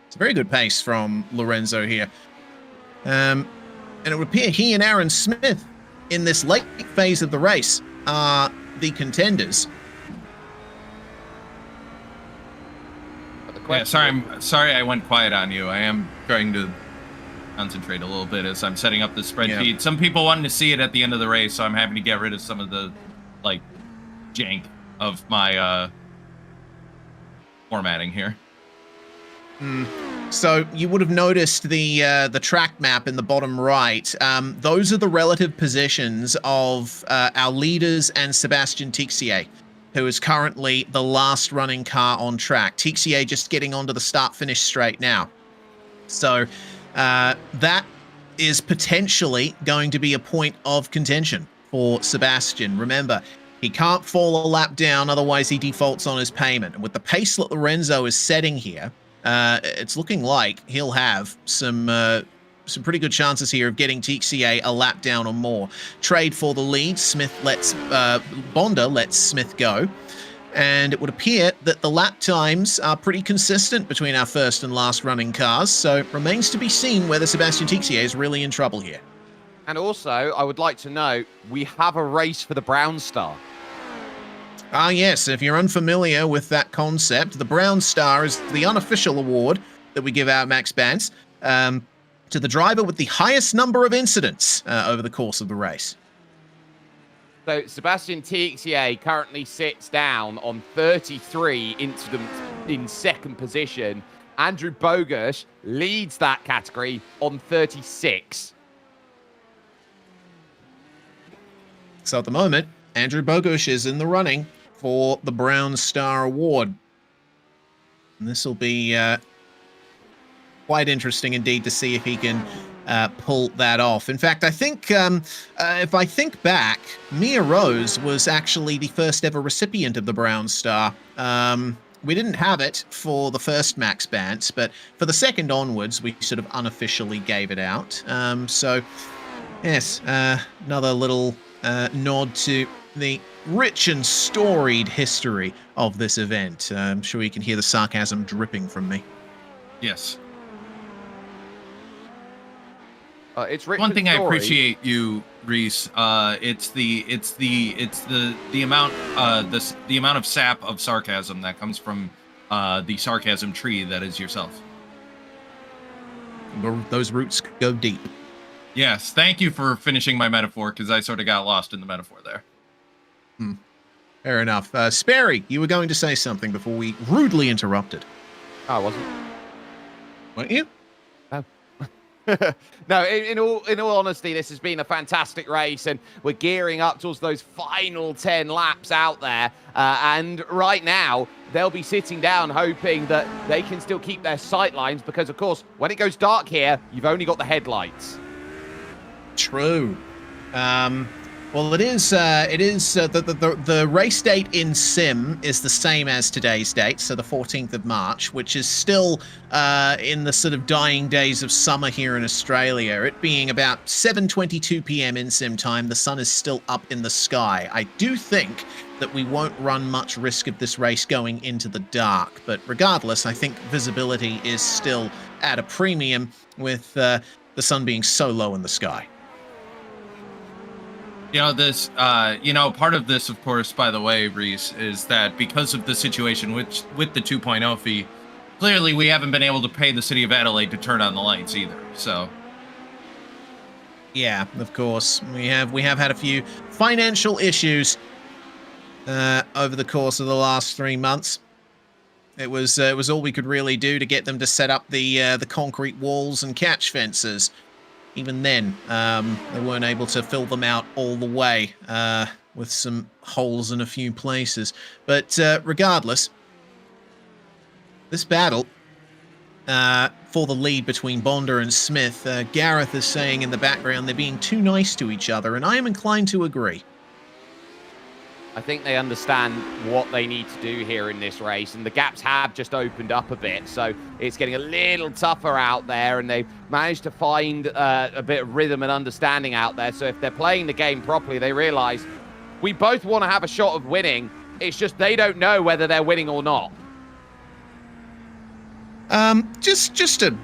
It's a very good pace from Lorenzo here. And it would appear he and Aaron Smith in this late phase of the race are the contenders. Yeah, sorry I went quiet on you. I am trying to concentrate a little bit as I'm setting up the spreadsheet. Yeah. Some people wanted to see it at the end of the race, so I'm having to get rid of some of the, like, jank of my formatting here. So you would have noticed the track map in the bottom right. Those are the relative positions of our leaders and Sebastian Tixier, who is currently the last running car on track. Tixier just getting onto the start-finish straight now. So that is potentially going to be a point of contention for Sebastian. Remember, he can't fall a lap down, otherwise he defaults on his payment. And with the pace that Lorenzo is setting here, it's looking like he'll have some pretty good chances here of getting Tixier a lap down or more. Trade for the lead. Bonda lets Smith go. And it would appear that the lap times are pretty consistent between our first and last running cars. So it remains to be seen whether Sebastian Tixier is really in trouble here. And also, I would like to know, we have a race for the Brown Star. Ah, yes. If you're unfamiliar with that concept, the Brown Star is the unofficial award that we give out Maxx Bantz to the driver with the highest number of incidents over the course of the race. So Sebastian Tixier currently sits down on 33 incidents in second position. Andrew Bogusz leads that category on 36. So at the moment, Andrew Bogusz is in the running for the Brown Star Award. And this will be quite interesting indeed to see if he can pull that off. In fact, I think if I think back, Mia Rose was actually the first ever recipient of the Brown Star. We didn't have it for the first Maxx Bantz, but for the second onwards, we sort of unofficially gave it out. So, yes, another little nod to the rich and storied history of this event. I'm sure you can hear the sarcasm dripping from me. Yes. It's rich. One thing I appreciate you, Reese. It's the amount the amount of sap of sarcasm that comes from the sarcasm tree that is yourself. Those roots go deep. Yes, thank you for finishing my metaphor, because I sort of got lost in the metaphor there. Fair enough. Sperry, you were going to say something before we rudely interrupted. I wasn't. Weren't you? No, in all honesty, this has been a fantastic race, and we're gearing up towards those final 10 laps out there. And right now, they'll be sitting down hoping that they can still keep their sight lines, because, of course, when it goes dark here, you've only got the headlights. True. Well, it is the race date in Sim is the same as today's date, so the 14th of March, which is still in the sort of dying days of summer here in Australia. It being about 7:22 p.m. in Sim time, the sun is still up in the sky. I do think that we won't run much risk of this race going into the dark, but regardless, I think visibility is still at a premium with the sun being so low in the sky. You know, this, part of this, of course, by the way, Reese, is that because of the situation with the 2.0 fee, clearly we haven't been able to pay the city of Adelaide to turn on the lights either. So, yeah, of course, we have had a few financial issues over the course of the last 3 months. It was all we could really do to get them to set up the concrete walls and catch fences. Even then, they weren't able to fill them out all the way, with some holes in a few places. But regardless, this battle for the lead between Bonder and Smith, Gareth is saying in the background they're being too nice to each other, and I am inclined to agree. I think they understand what they need to do here in this race, and the gaps have just opened up a bit, so it's getting a little tougher out there, and they've managed to find a bit of rhythm and understanding out there. So if they're playing the game properly, they realize we both want to have a shot of winning. It's just they don't know whether they're winning or not. Just a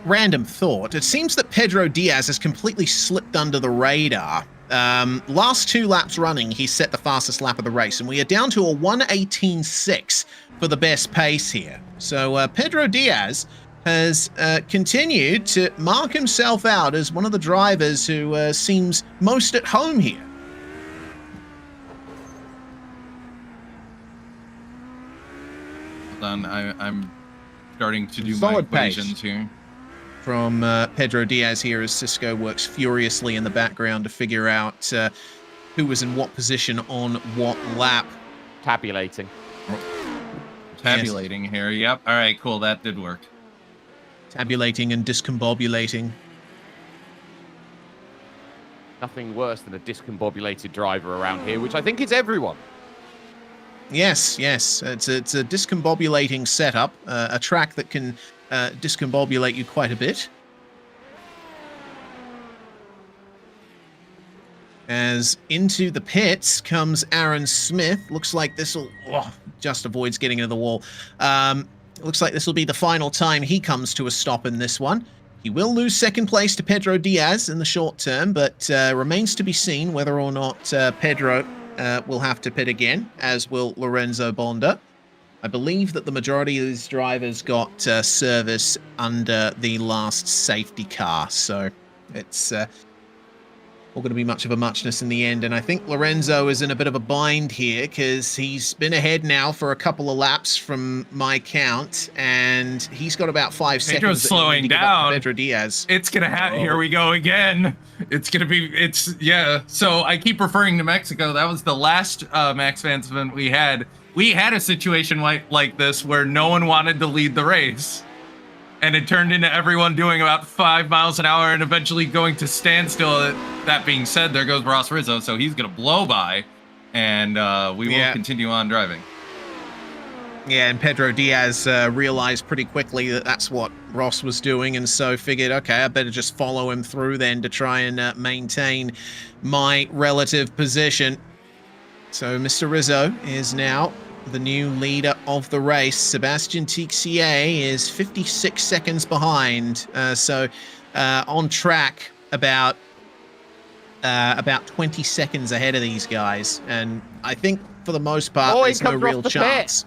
random thought. It seems that Pedro Diaz has completely slipped under the radar. Last 2 laps running, he set the fastest lap of the race, and we are down to a 1:18.6 for the best pace here. So Pedro Diaz has continued to mark himself out as one of the drivers who seems most at home here. Hold on, I'm starting to do Solid my equations here. From Pedro Diaz here as Cisco works furiously in the background to figure out who was in what position on what lap. Tabulating. Tabulating here. Yep. All right, cool. That did work. Tabulating and discombobulating. Nothing worse than a discombobulated driver around here, which I think is everyone. Yes. It's a discombobulating setup, a track that can discombobulate you quite a bit. As into the pits comes Aaron Smith. Looks like this will just avoids getting into the wall. Looks like this will be the final time he comes to a stop in this one. He will lose second place to Pedro Diaz in the short term, but remains to be seen whether or not Pedro will have to pit again, as will Lorenzo Bonda. I believe that the majority of these drivers got service under the last safety car, so it's all going to be much of a muchness in the end. And I think Lorenzo is in a bit of a bind here because he's been ahead now for a couple of laps from my count, and he's got about 5 seconds. Pedro's slowing down. Pedro Diaz. It's going to happen. Here we go again. It's going to be, yeah. So I keep referring to Mexico. That was the last Maxx Bantz event we had. We had a situation like this where no one wanted to lead the race. and it turned into everyone doing about 5 miles an hour and eventually going to standstill. That being said, there goes Ross Rizzo, so he's going to blow by, and we will continue on driving. Yeah, and Pedro Diaz realized pretty quickly that that's what Ross was doing, and so figured, okay, I better just follow him through then to try and maintain my relative position. So Mr. Rizzo is now the new leader of the race. Sebastian Tixier is 56 seconds behind, so on track about 20 seconds ahead of these guys, and I think for the most part there's no real chance.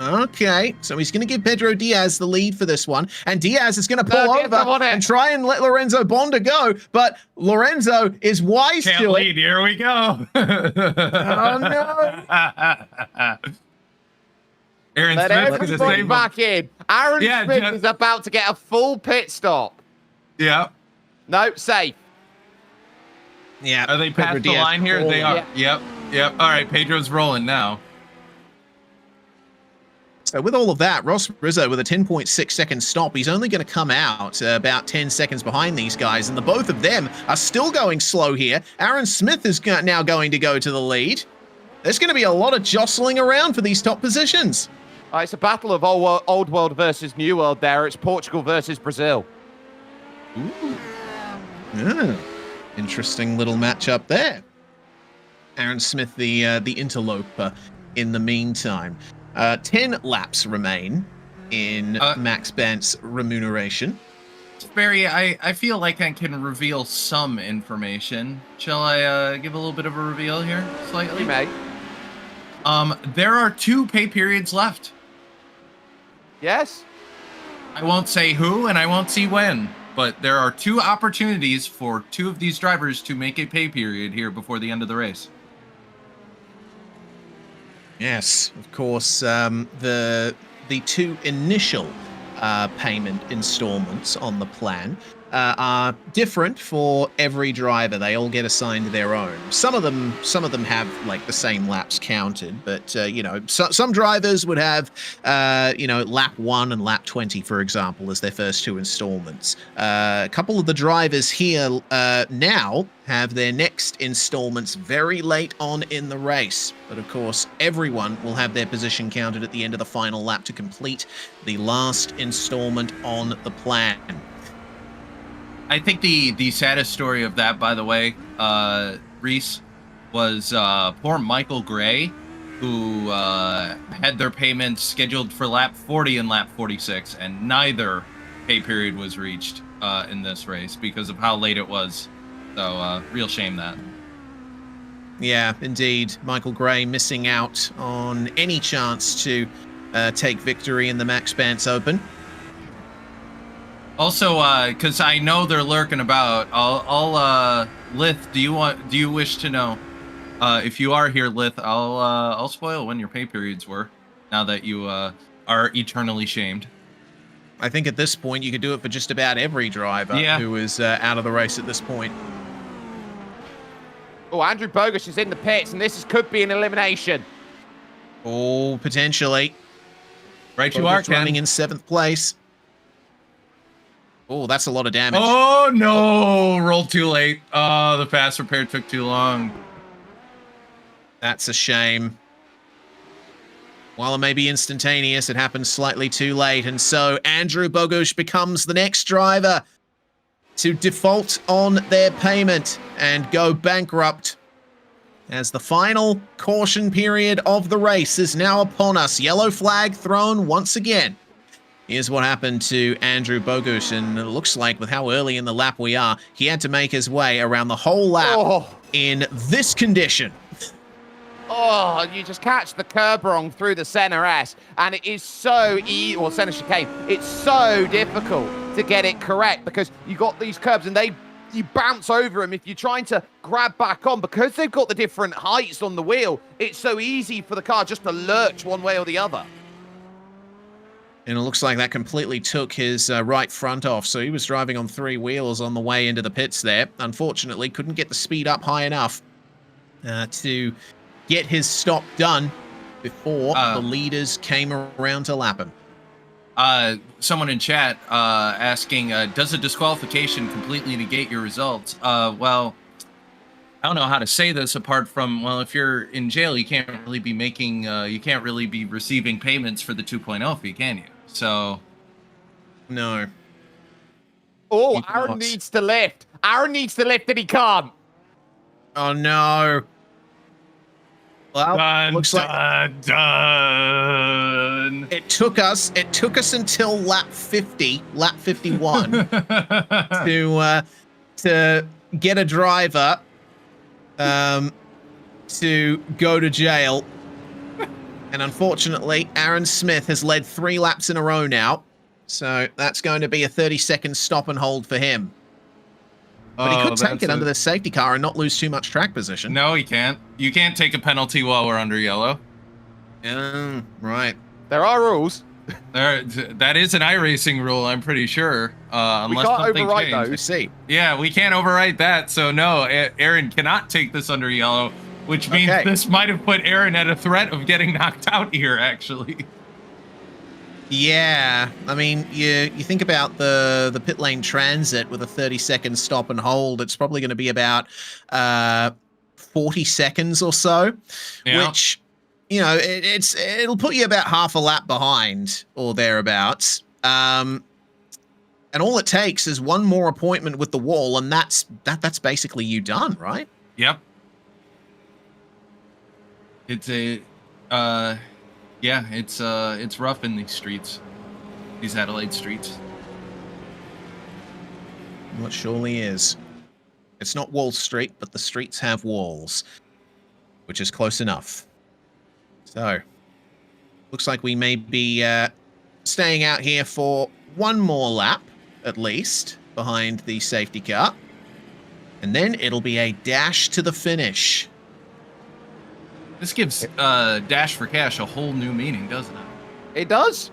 Okay, so he's going to give Pedro Diaz the lead for this one, and Diaz is going to pull over and try and let Lorenzo Bonda go, but Lorenzo is wise Can't to lead. it. Here we go. Oh, no. Aaron Let Smith everybody back in. Aaron Smith is about to get a full pit stop. Yeah. No, safe. Yeah. Are they past the line here? They are. Yeah. Yep. All right, Pedro's rolling now. So with all of that, Ross Rizzo with a 10.6 second stop, he's only going to come out about 10 seconds behind these guys, and the both of them are still going slow here. Aaron Smith is now going to go to the lead. There's going to be a lot of jostling around for these top positions. It's a battle of old world versus new world there. It's Portugal versus Brazil. Ooh. Yeah. Interesting little matchup there. Aaron Smith, the interloper in the meantime. 10 laps remain in Maxx Bantz Remuneration. Barry, I feel like I can reveal some information. Shall I give a little bit of a reveal here, slightly? You may. There are 2 pay periods left. Yes? I won't say who and I won't say when, but there are 2 opportunities for 2 of these drivers to make a pay period here before the end of the race. Yes, of course, the 2 initial payment installments on the plan are different for every driver. They all get assigned their own. Some of them have like the same laps counted, but you know, some drivers would have you know, lap 1 and lap 20, for example, as their first 2 installments. A couple of the drivers here now have their next installments very late on in the race, but of course everyone will have their position counted at the end of the final lap to complete the last installment on the plan. I think the saddest story of that, by the way, Reese, was poor Michael Gray, who had their payments scheduled for lap 40 and lap 46, and neither pay period was reached in this race because of how late it was. So, real shame that. Yeah, indeed. Michael Gray missing out on any chance to take victory in the Maxx Bantz Open. Also, because I know they're lurking about, I'll Lith, do you wish to know? If you are here, Lith, I'll spoil when your pay periods were, now that you are eternally shamed. I think at this point you could do it for just about every driver who is out of the race at this point. Oh, Andrew Bogus is in the pits, and this could be an elimination. Oh, potentially. Right, you are, Ken. Running in 7th place. Oh, that's a lot of damage. Oh, no. Rolled too late. Oh, the fast repair took too long. That's a shame. While it may be instantaneous, it happens slightly too late. And so Andrew Bogusz becomes the next driver to default on their payment and go bankrupt. As the final caution period of the race is now upon us. Yellow flag thrown once again. Here's what happened to Andrew Bogusz, and it looks like with how early in the lap we are, he had to make his way around the whole lap in this condition. Oh, you just catch the curb wrong through the center S, and it is so center chicane. It's so difficult to get it correct because you got these curbs and you bounce over them if you're trying to grab back on. Because they've got the different heights on the wheel, it's so easy for the car just to lurch one way or the other. And it looks like that completely took his right front off, so he was driving on 3 wheels on the way into the pits there. Unfortunately, couldn't get the speed up high enough to get his stop done before the leaders came around to lap him. Someone in chat asking, does a disqualification completely negate your results? Well, I don't know how to say this apart from, well, if you're in jail, you can't really be making, you can't really be receiving payments for the 2.0 fee, can you? So. No. Oh, You Aaron cannot. needs to lift. Aaron needs to lift and he can't. Oh no. Well, Dun, looks like dun. it took us until lap 50, lap 51 to get a driver to go to jail. And unfortunately, Aaron Smith has led 3 laps in a row now. So that's going to be a 30-second stop and hold for him. But he could take it under the safety car and not lose too much track position. No, he can't. You can't take a penalty while we're under yellow. Right. There are rules. That is an iRacing rule, I'm pretty sure. Unless We can't something override changed. those. I see. Yeah, we can't overwrite that. So no, Aaron cannot take this under yellow, which means this might have put Aaron at a threat of getting knocked out here, actually. Yeah, I mean, you think about the pit lane transit with a 30-second stop and hold. It's probably going to be about 40 seconds or so, which, you know, it'll put you about half a lap behind or thereabouts. And all it takes is one more appointment with the wall, and that's basically you done, right? Yep. It's a yeah, it's rough in these streets, these Adelaide streets. Well, it surely is. It's not Wall Street, but the streets have walls, which is close enough. So, looks like we may be staying out here for one more lap, at least, behind the safety car. And then it'll be a dash to the finish. This gives Dash for Cash a whole new meaning, doesn't it? It does.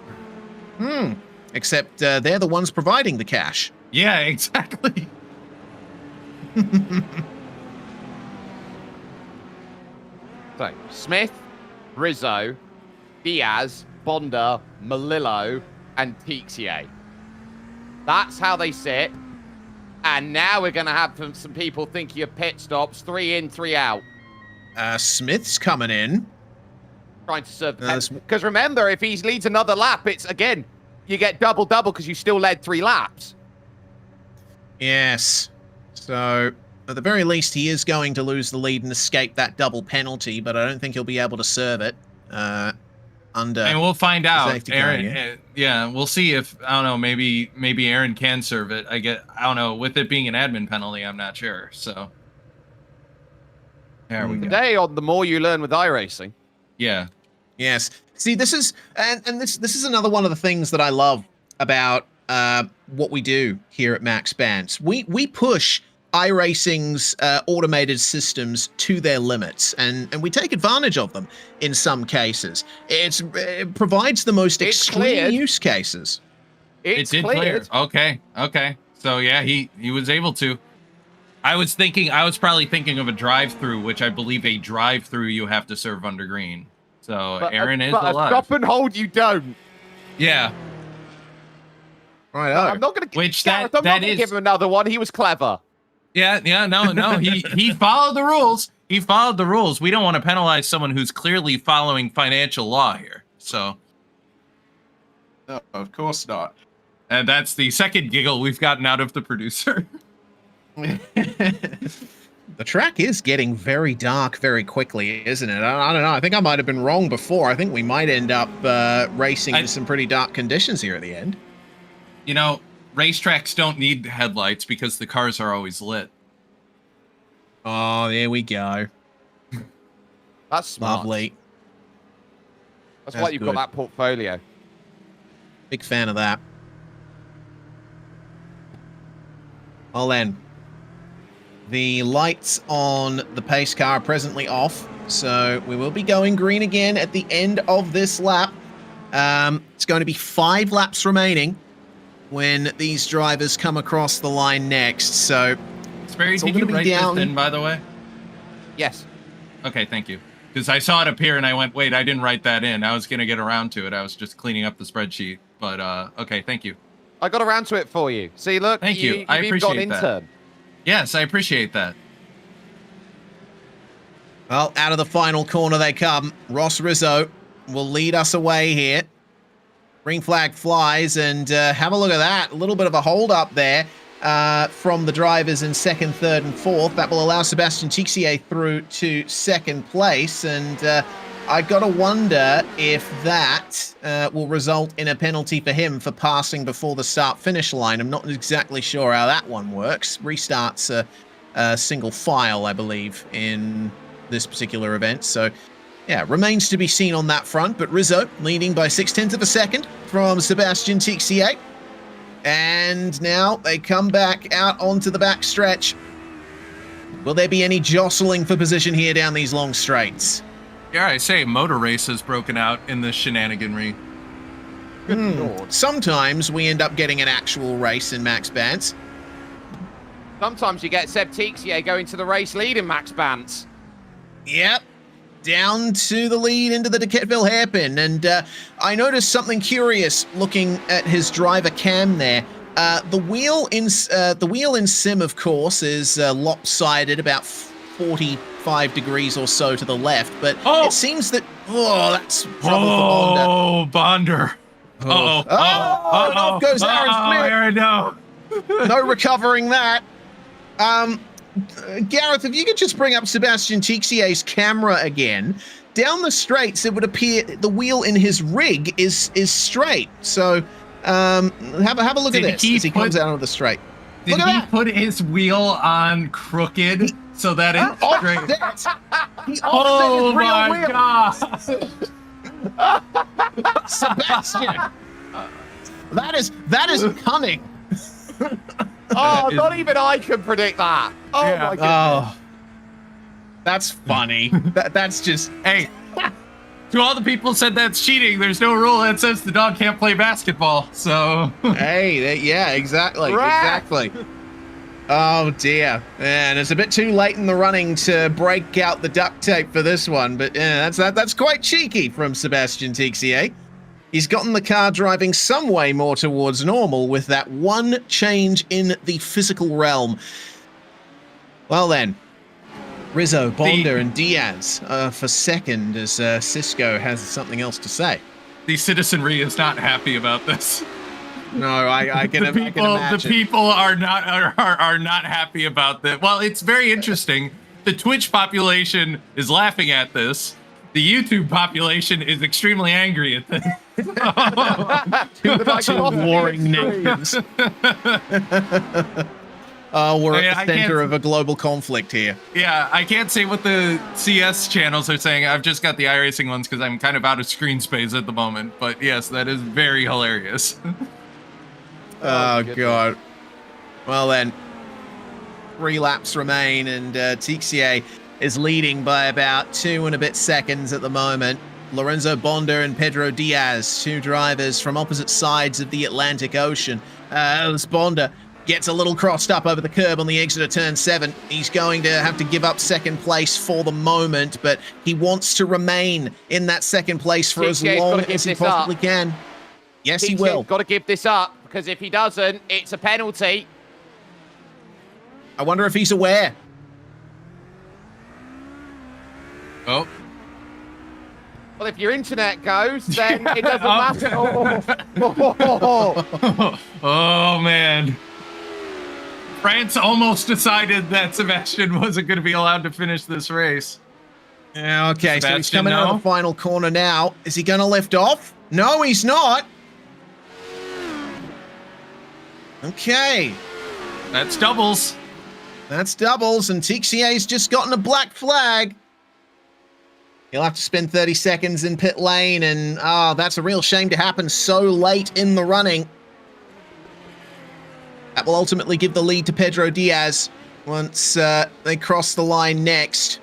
Except they're the ones providing the cash. Yeah, exactly. So, Smith, Rizzo, Diaz, Bonda, Malillo, and Tixier. That's how they sit. And now we're going to have some people thinking of pit stops, 3 in, 3 out. Smith's coming in. Trying to serve the because remember, if he leads another lap, it's again, you get double because you still led 3 laps. Yes. So, at the very least, he is going to lose the lead and escape that double penalty, but I don't think he'll be able to serve it under. And we'll find out, Aaron. Yeah. Yeah, we'll see if, I don't know, maybe Aaron can serve it. I don't know, with it being an admin penalty, I'm not sure. So there we go. Today on The More You Learn with iRacing. Yeah. Yes. See, this is and this is another one of the things that I love about what we do here at Maxx Bantz. We push iRacing's automated systems to their limits, and we take advantage of them in some cases. It provides the most extreme use cases. It did clear. Okay. So yeah, he was able to. I was probably thinking of a drive-through, which I believe a drive-through you have to serve under green. So But Aaron is but alive. a stop and hold you don't. Yeah. Right. I'm not going to give him another one. He was clever. Yeah, no. He followed the rules. He followed the rules. We don't want to penalize someone who's clearly following financial law here. So. No, of course not. And that's the second giggle we've gotten out of the producer. The track is getting very dark very quickly, isn't it? I don't know. I think I might have been wrong before. I think we might end up racing in some pretty dark conditions here at the end. You know, racetracks don't need headlights because the cars are always lit. Oh, there we go. That's smart. Lovely. That's why you've got that portfolio. Big fan of that. Well then, the lights on the pace car are presently off, so we will be going green again at the end of this lap. It's going to be 5 laps remaining when these drivers come across the line next, so... Sperry, did you write this in, by the way? Yes. Okay, thank you. Because I saw it appear and I went, wait, I didn't write that in. I was going to get around to it. I was just cleaning up the spreadsheet. But okay, thank you. I got around to it for you. See, look. Thank you. I You've even got an appreciate that. intern. Yes, I appreciate that. Well, out of the final corner they come. Ross Rizzo will lead us away here. Green flag flies, and have a look at that. A little bit of a hold up there from the drivers in second, third, and fourth. That will allow Sebastian Tixier through to second place, and I gotta wonder if that will result in a penalty for him for passing before the start-finish line. I'm not exactly sure how that one works. Restarts a single file, I believe, in this particular event. So, yeah, remains to be seen on that front. But Rizzo leading by 0.6 of a second from Sebastian Tixier. And now they come back out onto the back stretch. Will there be any jostling for position here down these long straights? Yeah, I say motor race has broken out in the shenaniganry. Good Lord. Sometimes we end up getting an actual race in Maxx Bantz. Sometimes you get Seb Tixier going to the race lead in Maxx Bantz. Yep. Down to the lead into the Dequetteville hairpin. And I noticed something curious looking at his driver cam there. The wheel in sim, of course, is lopsided about 45 degrees or so to the left, but it seems that that's trouble for Bonda. Oh, Bonder. Off goes Aaron Smith. Aaron, no. No recovering that. Gareth, if you could just bring up Sebastian Tixier's camera again. Down the straights, it would appear the wheel in his rig is straight. So have a look at this as he comes out of the straight. Did he put his wheel on crooked so that it's straight? He Oh offset my his real wheel. god! Sebastian, that is cunning. Oh, not even I can predict that. Oh my goodness. Oh, that's funny. That's just Hey, to all the people said that's cheating, there's no rule that says the dog can't play basketball. So hey, yeah, exactly, Right. exactly. Oh dear, and it's a bit too late in the running to break out the duct tape for this one, but yeah, that's quite cheeky from Sebastian Tixier. He's gotten the car driving some way more towards normal with that one change in the physical realm. Well then, Rizzo, Bonda, and Diaz for second as Cisco has something else to say. the citizenry is not happy about this. No, I can imagine. The people are not happy about that. Well, it's very interesting. The Twitch population is laughing at this. The YouTube population is extremely angry at this. Two warring nations. We're at the center of a global conflict here. Yeah, I can't say what the CS channels are saying. I've just got the iRacing ones because I'm kind of out of screen space at the moment. But yes, that is very hilarious. Oh, God. Well, then, 3 laps remain, and Tixier is leading by about 2 and a bit seconds at the moment. Lorenzo Bonda and Pedro Diaz, 2 drivers from opposite sides of the Atlantic Ocean. As Bonda gets a little crossed up over the curb on the exit of turn 7. He's going to have to give up second place for the moment, but he wants to remain in that second place for as long as he possibly can. Yes, he will. Got to give this up, because if he doesn't, it's a penalty. I wonder if he's aware. Oh. Well, if your internet goes, then it doesn't matter. Oh, man. France almost decided that Sebastian wasn't going to be allowed to finish this race. Yeah, okay, so he's Sebastian, coming out of the final corner now. Is he going to lift off? No, he's not. Okay. That's doubles. That's doubles, and Tixier's just gotten a black flag. He'll have to spend 30 seconds in pit lane, and that's a real shame to happen so late in the running. That will ultimately give the lead to Pedro Diaz once they cross the line next.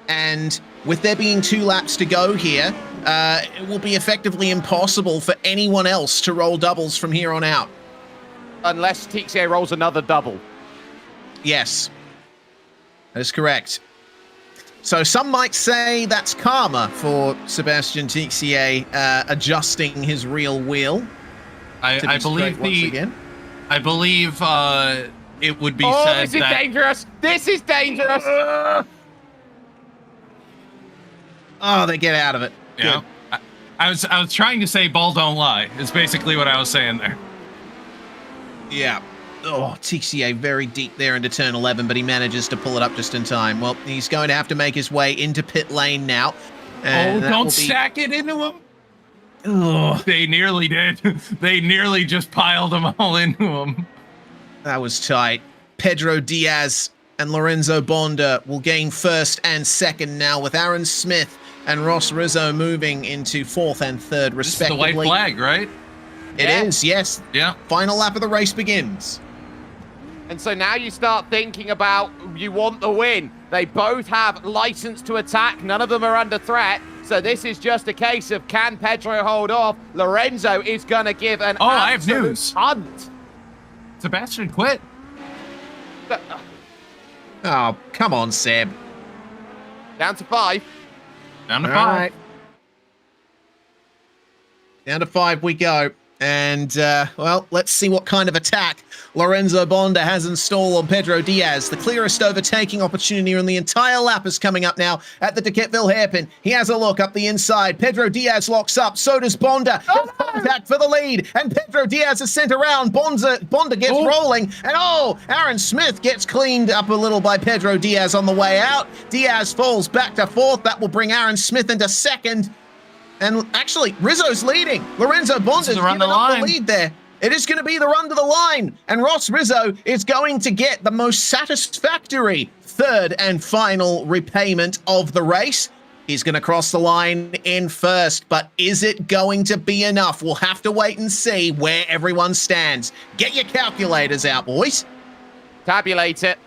And with there being 2 laps to go here, it will be effectively impossible for anyone else to roll doubles from here on out. Unless Tixier rolls another double. Yes, that is correct. So some might say that's karma for Sebastian Tixier adjusting his real wheel. I believe once again. I believe it would be Oh, said this is that dangerous. This is dangerous. Oh, they get out of it. yeah. Good. I was trying to say ball don't lie. Is basically what I was saying there. Yeah. Oh, TCA very deep there into turn 11, but he manages to pull it up just in time. Well, he's going to have to make his way into pit lane now. And that will Don't be- stack it into him. Oh, They nearly did. They nearly just piled them all into him. that was tight. Pedro Diaz and Lorenzo Bonda will gain first and second now, with Aaron Smith and Ross Rizzo moving into fourth and third, This is the respectively. white flag, right? It is, yes. Yeah. Final lap of the race begins. And so now you start thinking about you want the win. They both have license to attack. None of them are under threat. So this is just a case of, can Pedro hold off? Lorenzo is going to give an I have absolute news. hunt. Sebastian quit. Oh, come on, Seb. Down to 5. Down to All 5. right. Down to 5 we go. And, well, let's see what kind of attack Lorenzo Bonda has installed on Pedro Diaz. The clearest overtaking opportunity on the entire lap is coming up now at the Dequetteville hairpin. He has a look up the inside. Pedro Diaz locks up. So does Bonda. Gets contact for the lead. And Pedro Diaz is sent around. Bonda gets rolling. And, Aaron Smith gets cleaned up a little by Pedro Diaz on the way out. Diaz falls back to fourth. That will bring Aaron Smith into second. And actually, Rizzo's leading. Lorenzo Bonda's the run giving to up line. the lead there. It is going to be the run to the line. And Ross Rizzo is going to get the most satisfactory third and final repayment of the race. He's going to cross the line in first, but is it going to be enough? We'll have to wait and see where everyone stands. Get your calculators out, boys. Tabulate it.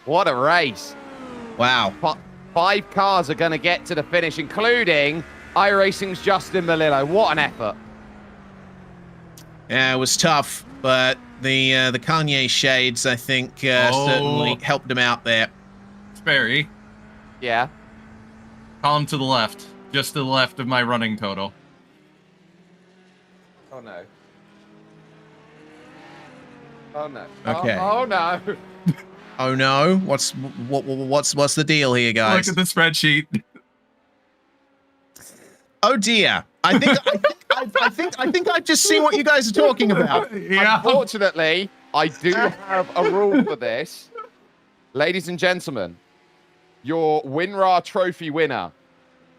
What a race. Wow. 5 cars are going to get to the finish, including iRacing's Justin Melillo. What an effort. Yeah, it was tough, but the Kanye shades, I think, certainly helped him out there. Sperry, Yeah. column to the left. Just to the left of my running total. Oh, no. Oh, no. Okay. Oh, no. Oh no! What's the deal here, guys? Look at the spreadsheet. Oh dear! I think I've just seen what you guys are talking about. Yeah. Unfortunately, I do have a rule for this. Ladies and gentlemen, your WinRAR trophy winner,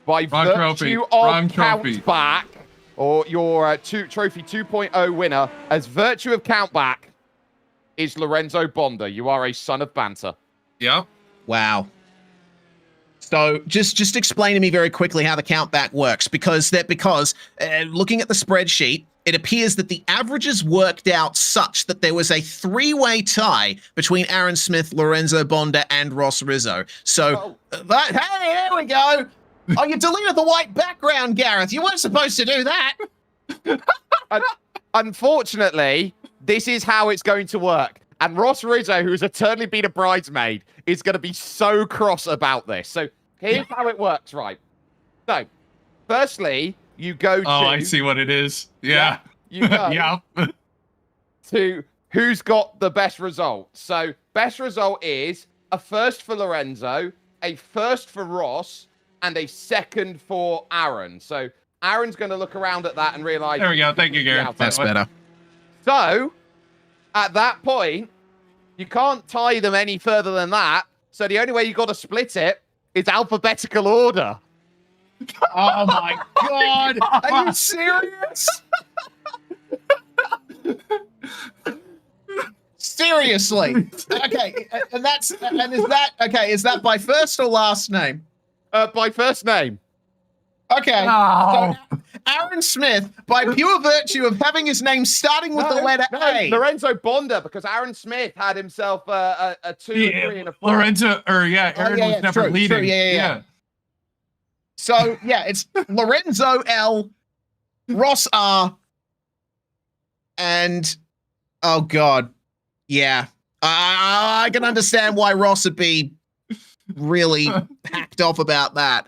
by Wrong trophy. virtue Wrong of trophy. Countback, or your trophy 2.0 winner, as virtue of Countback, is Lorenzo Bonda. You are a son of banter. Yep. Wow. So just explain to me very quickly how the countback works, because looking at the spreadsheet, it appears that the averages worked out such that there was a 3-way tie between Aaron Smith, Lorenzo Bonda, and Ross Rizzo. So, hey, here we go. Oh, you deleted the white background, Gareth. You weren't supposed to do that. Unfortunately, this is how it's going to work. And Ross Rizzo, who's eternally been a bridesmaid, is going to be so cross about this. So here's how it works, right? So, firstly, you go to... I see what it is. Yeah. You go Yeah. to who's got the best result. So, best result is a first for Lorenzo, a first for Ross, and a second for Aaron. So, Aaron's going to look around at that and realize... There we go. Thank you, Gareth. That's better. So, at that point, you can't tie them any further than that. So the only way you got to split it is alphabetical order. Oh my God! Are you serious? Seriously? Okay, is that by first or last name? By first name. Okay. Oh. So Aaron Smith, by pure virtue of having his name starting with the letter A. Lorenzo Bonda, because Aaron Smith had himself a 2, a 3, and a 4. Lorenzo, Aaron was never true, leading. true, yeah. So, yeah, it's Lorenzo L, Ross R, and, oh, God, yeah. I can understand why Ross would be really hacked off about that.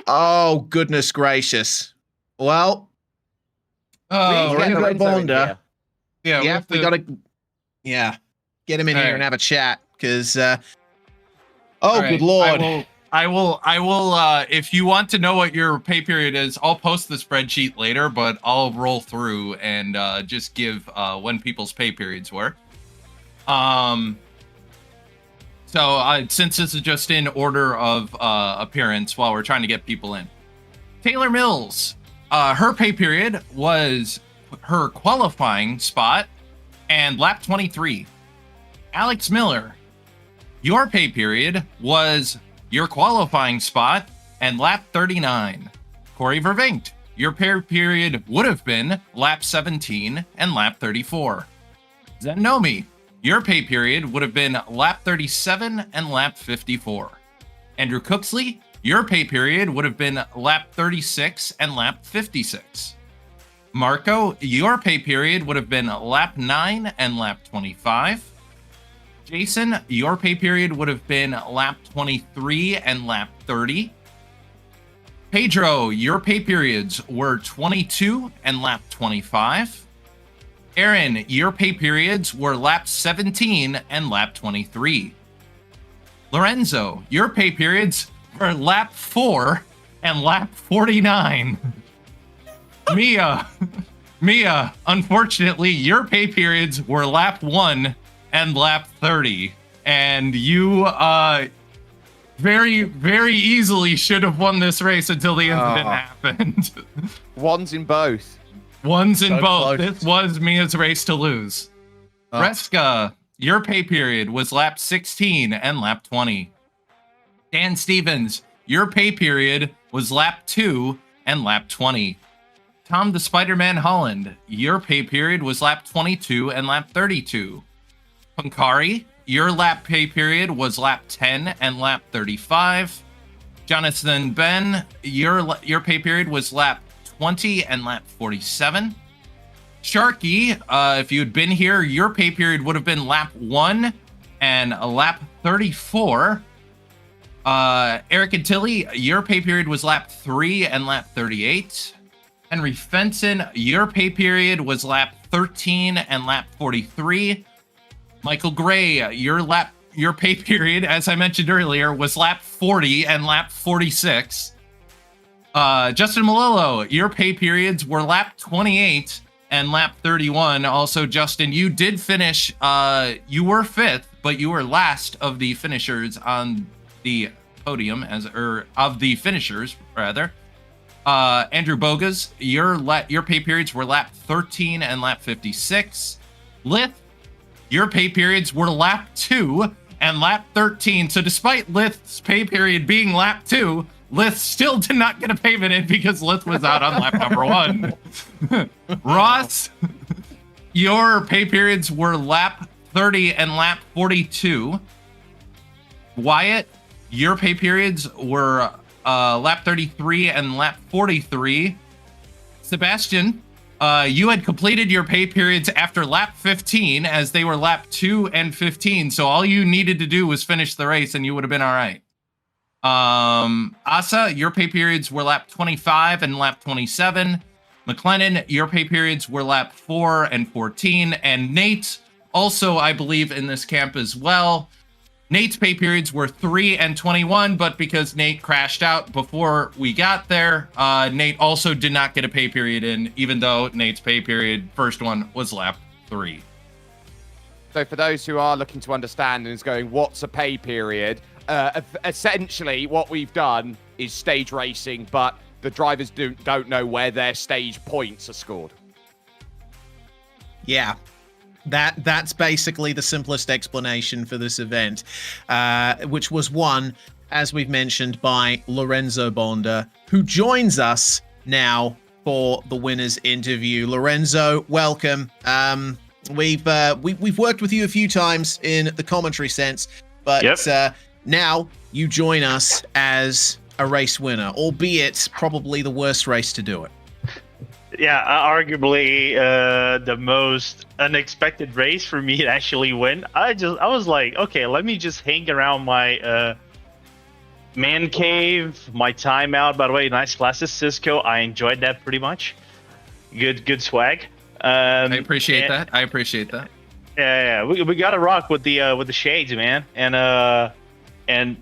Oh, goodness gracious. Well, Oh, Get Lorenzo Lorenzo in Bonda. here. yeah. Yeah, with we the- gotta, get him in here Alright. and have a chat because, All good right, lord. I will. If you want to know what your pay period is, I'll post the spreadsheet later, but I'll roll through and just give when people's pay periods were. So since this is just in order of appearance while we're trying to get people in, Taylor Mills, her pay period was her qualifying spot and lap 23. Alex Miller, your pay period was your qualifying spot and lap 39. Corey Vervinkt, your pay period would have been lap 17 and lap 34. Zenomi, your pay period would have been lap 37 and lap 54. Andrew Cooksley, your pay period would have been lap 36 and lap 56. Marco, your pay period would have been lap 9 and lap 25. Jason, your pay period would have been lap 23 and lap 30. Pedro, your pay periods were 22 and lap 25. Aaron, your pay periods were lap 17 and lap 23. Lorenzo, your pay periods were lap 4 and lap 49. Mia, unfortunately, your pay periods were lap 1 and lap 30. And you very, very easily should have won this race until the incident happened. Ones in both. Ones in So both. close. This was Mia's race to lose. Reska, your pay period was lap 16 and lap 20. Dan Stevens, your pay period was lap 2 and lap 20. Tom the Spider-Man Holland, your pay period was lap 22 and lap 32. Punkari, your lap pay period was lap 10 and lap 35. Jonathan Ben, your pay period was lap 20 and lap 47. Sharky, if you had been here, your pay period would have been lap 1 and a lap 34. Eric and Tilly, your pay period was lap 3 and lap 38. Henry Fenton, your pay period was lap 13 and lap 43. Michael Gray, your pay period, as I mentioned earlier, was lap 40 and lap 46. Justin Malillo, your pay periods were lap 28 and lap 31. Also, Justin, you did finish, you were 5th, but you were last of the finishers on the podium, of the finishers, rather. Andrew Bogas, your pay periods were lap 13 and lap 56. Lith, your pay periods were lap 2 and lap 13. So despite Lith's pay period being lap 2, Lith still did not get a payment in because Lith was out on lap number 1. Ross, your pay periods were lap 30 and lap 42. Wyatt, your pay periods were lap 33 and lap 43. Sebastian, you had completed your pay periods after lap 15 as they were lap 2 and 15. So all you needed to do was finish the race and you would have been all right. Asa, your pay periods were lap 25 and lap 27. McLennan, your pay periods were lap 4 and 14. And Nate, also, I believe, in this camp as well. Nate's pay periods were 3 and 21, but because Nate crashed out before we got there, Nate also did not get a pay period in, even though Nate's pay period, first one, was lap 3. So for those who are looking to understand and is going, what's a pay period? Essentially, what we've done is stage racing, but the drivers don't know where their stage points are scored. Yeah. That's basically the simplest explanation for this event, which was won, as we've mentioned, by Lorenzo Bonda, who joins us now for the winner's interview. Lorenzo, welcome. We've worked with you a few times in the commentary sense, but now you join us as a race winner, albeit probably the worst race to do it. Yeah, arguably the most unexpected race for me to actually win. I was like, okay, let me just hang around my man cave, my timeout. By the way, nice classes, Cisco. I enjoyed that pretty much. Good swag. I appreciate that. I appreciate that. Yeah, we got to rock with the shades, man. And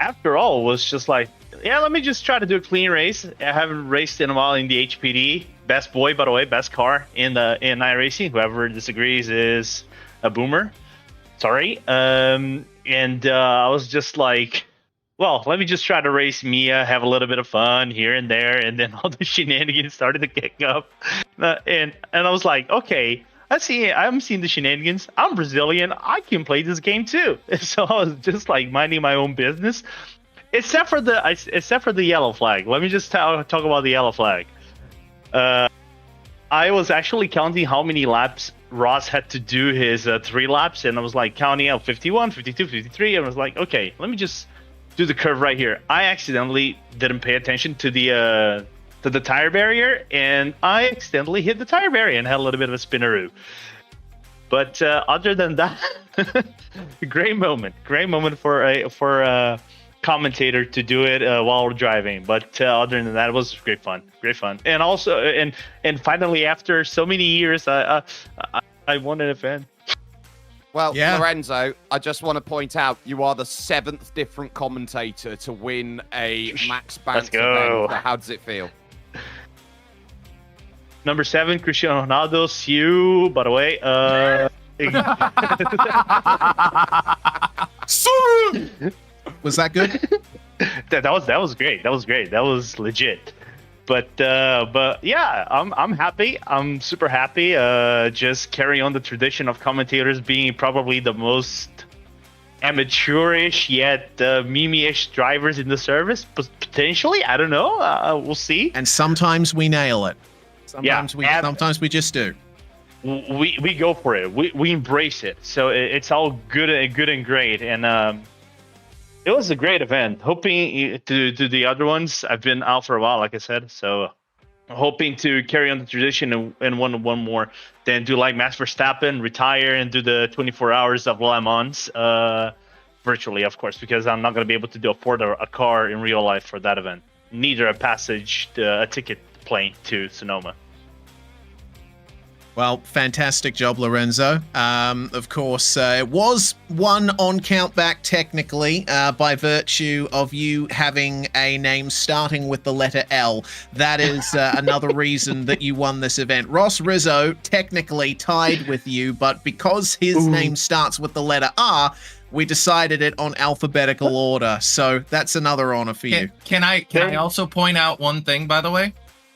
after all, it was just like, yeah, let me just try to do a clean race. I haven't raced in a while in the HPD. Best boy, by the way, best car in iRacing. Whoever disagrees is a boomer. Sorry. I was just like, well, let me just try to race Mia, have a little bit of fun here and there, and then all the shenanigans started to kick up. And I was like, okay, I'm seeing the shenanigans. I'm Brazilian. I can play this game too. So I was just like minding my own business, except for the yellow flag. Let me just talk about the yellow flag. I was actually counting how many laps Ross had to do his 3 laps, and I was like counting out 51, 52, 53, and I was like, okay, let me just do the curve right here. I accidentally didn't pay attention to the tire barrier, and I accidentally hit the tire barrier and had a little bit of a spinneroo. But other than that, great moment for a commentator to do it while we're driving. But other than that, it was great fun. And also, and finally, after so many years, I won an event. Well, Yeah. Lorenzo, I just want to point out you are the 7th different commentator to win a Maxx Bantz Let's go. event. How does it feel? Number 7, Cristiano Ronaldo. See you, by the way. Was that good? that was great. That was legit. But yeah, I'm happy. I'm super happy. Just carry on the tradition of commentators being probably the most amateurish yet meme-ish drivers in the service. Potentially, I don't know. We'll see. And sometimes we nail it. Sometimes we just do. We go for it. We embrace it. So it's all good and great. And it was a great event. Hoping to do the other ones. I've been out for a while, like I said. So hoping to carry on the tradition and one more. Then do like Max Verstappen, retire, and do the 24 hours of Le Mans virtually, of course, because I'm not going to be able to afford a car in real life for that event. Neither a ticket plane to Sonoma. Well, fantastic job, Lorenzo. Of course, it was one on countback technically by virtue of you having a name starting with the letter L. That is another reason that you won this event. Ross Rizzo technically tied with you, but because his name starts with the letter R, we decided it on alphabetical order. So that's another honor for you. Can I also point out one thing, by the way?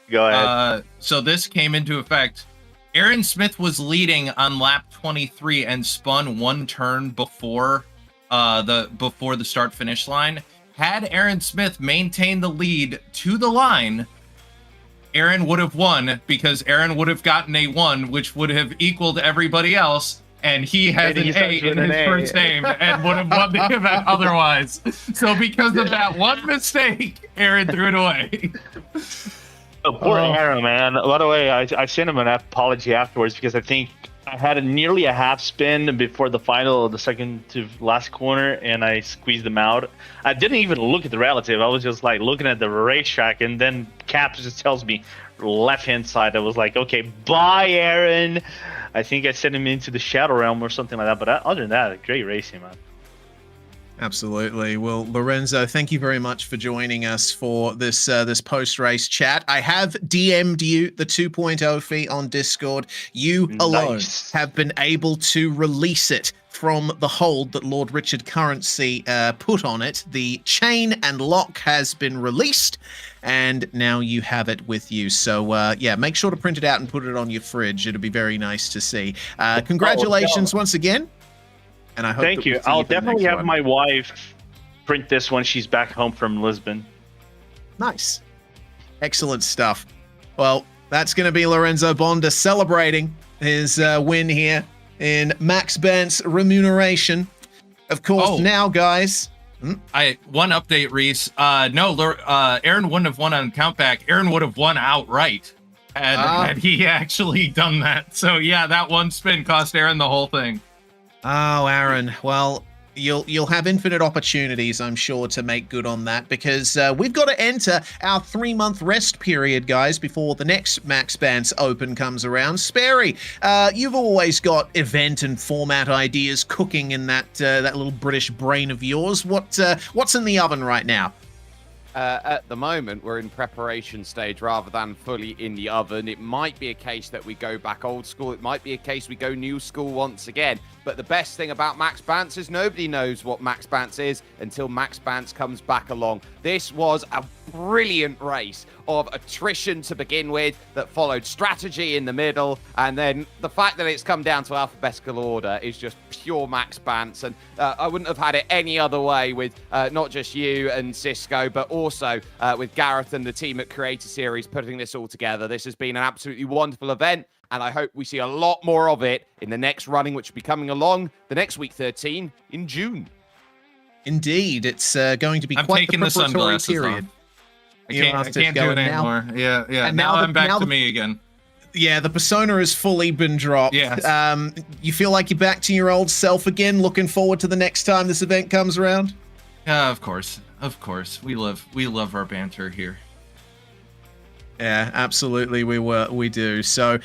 Go ahead. So this came into effect. Aaron Smith was leading on lap 23 and spun one turn before the start finish line. Had Aaron Smith maintained the lead to the line, Aaron would have won because Aaron would have gotten a 1, which would have equaled everybody else, and he has an A in his first name and would have won the event otherwise. So because of that one mistake, Aaron threw it away. Oh, poor Aaron, man. By the way, I sent him an apology afterwards because I think I had nearly a half spin before the final of the second to last corner, and I squeezed him out. I didn't even look at the relative. I was just like looking at the racetrack, and then Caps just tells me left-hand side. I was like, okay, bye, Aaron. I think I sent him into the Shadow Realm or something like that. But other than that, great racing, man. Absolutely. Well, Lorenzo, thank you very much for joining us for this this post-race chat. I have DM'd you the 2.0 fee on Discord. You alone have been able to release it from the hold that Lord Richard Currency put on it. The chain and lock has been released, and now you have it with you. So, yeah, make sure to print it out and put it on your fridge. It'll be very nice to see. Congratulations once again. And I hope Thank you. I'll definitely have my wife print this when she's back home from Lisbon. Nice. Excellent stuff. Well, that's going to be Lorenzo Bonda celebrating his win here in Maxx Bantz Remuneration. Of course, now, guys. One update, Reese. Aaron wouldn't have won on countback. Aaron would have won outright had he actually done that. So, yeah, that one spin cost Aaron the whole thing. Oh, Aaron. Well, You'll have infinite opportunities, I'm sure, to make good on that, because we've got to enter our 3-month rest period, guys, before the next Maxx Bantz Open comes around. Sperry, you've always got event and format ideas cooking in that little British brain of yours. What's in the oven right now? At the moment, we're in preparation stage rather than fully in the oven. It might be a case that we go back old school. It might be a case we go new school once again. But the best thing about Maxx Bantz is nobody knows what Maxx Bantz is until Maxx Bantz comes back along. This was a brilliant race of attrition to begin with that followed strategy in the middle. And then the fact that it's come down to alphabetical order is just pure Maxx Bantz. And I wouldn't have had it any other way with not just you and Cisco, but also with Gareth and the team at Creator Series putting this all together. This has been an absolutely wonderful event. And I hope we see a lot more of it in the next running, which will be coming along the next week 13 in June. Indeed, it's going to be quite the preparatory period. I can't do it anymore. Yeah. And now I'm back to me again. Yeah, the persona has fully been dropped. Yes. You feel like you're back to your old self again, looking forward to the next time this event comes around? Yeah, of course. We love our banter here. Yeah, absolutely, we do. So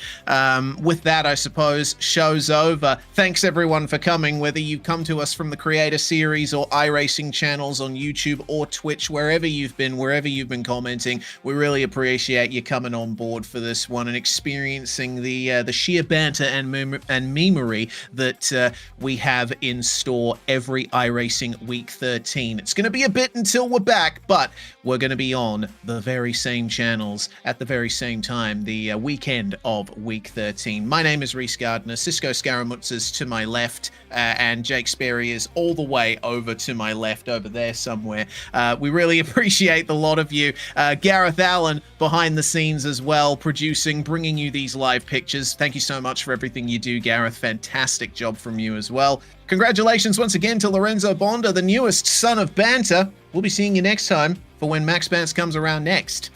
with that, I suppose, show's over. Thanks, everyone, for coming, whether you come to us from the Creator Series or iRacing channels on YouTube or Twitch, wherever you've been commenting. We really appreciate you coming on board for this one and experiencing the sheer banter and memery that we have in store every iRacing Week 13. It's going to be a bit until we're back, but we're going to be on the very same channels at the very same time, the weekend of Week 13. My name is Reese Gardner. Cisco Scaramouche is to my left, and Jake Sperry is all the way over to my left, over there somewhere. We really appreciate the lot of you. Gareth Allen behind the scenes as well, producing, bringing you these live pictures. Thank you so much for everything you do, Gareth. Fantastic job from you as well. Congratulations once again to Lorenzo Bonda, the newest son of Banter. We'll be seeing you next time for when Maxx Bantz comes around next.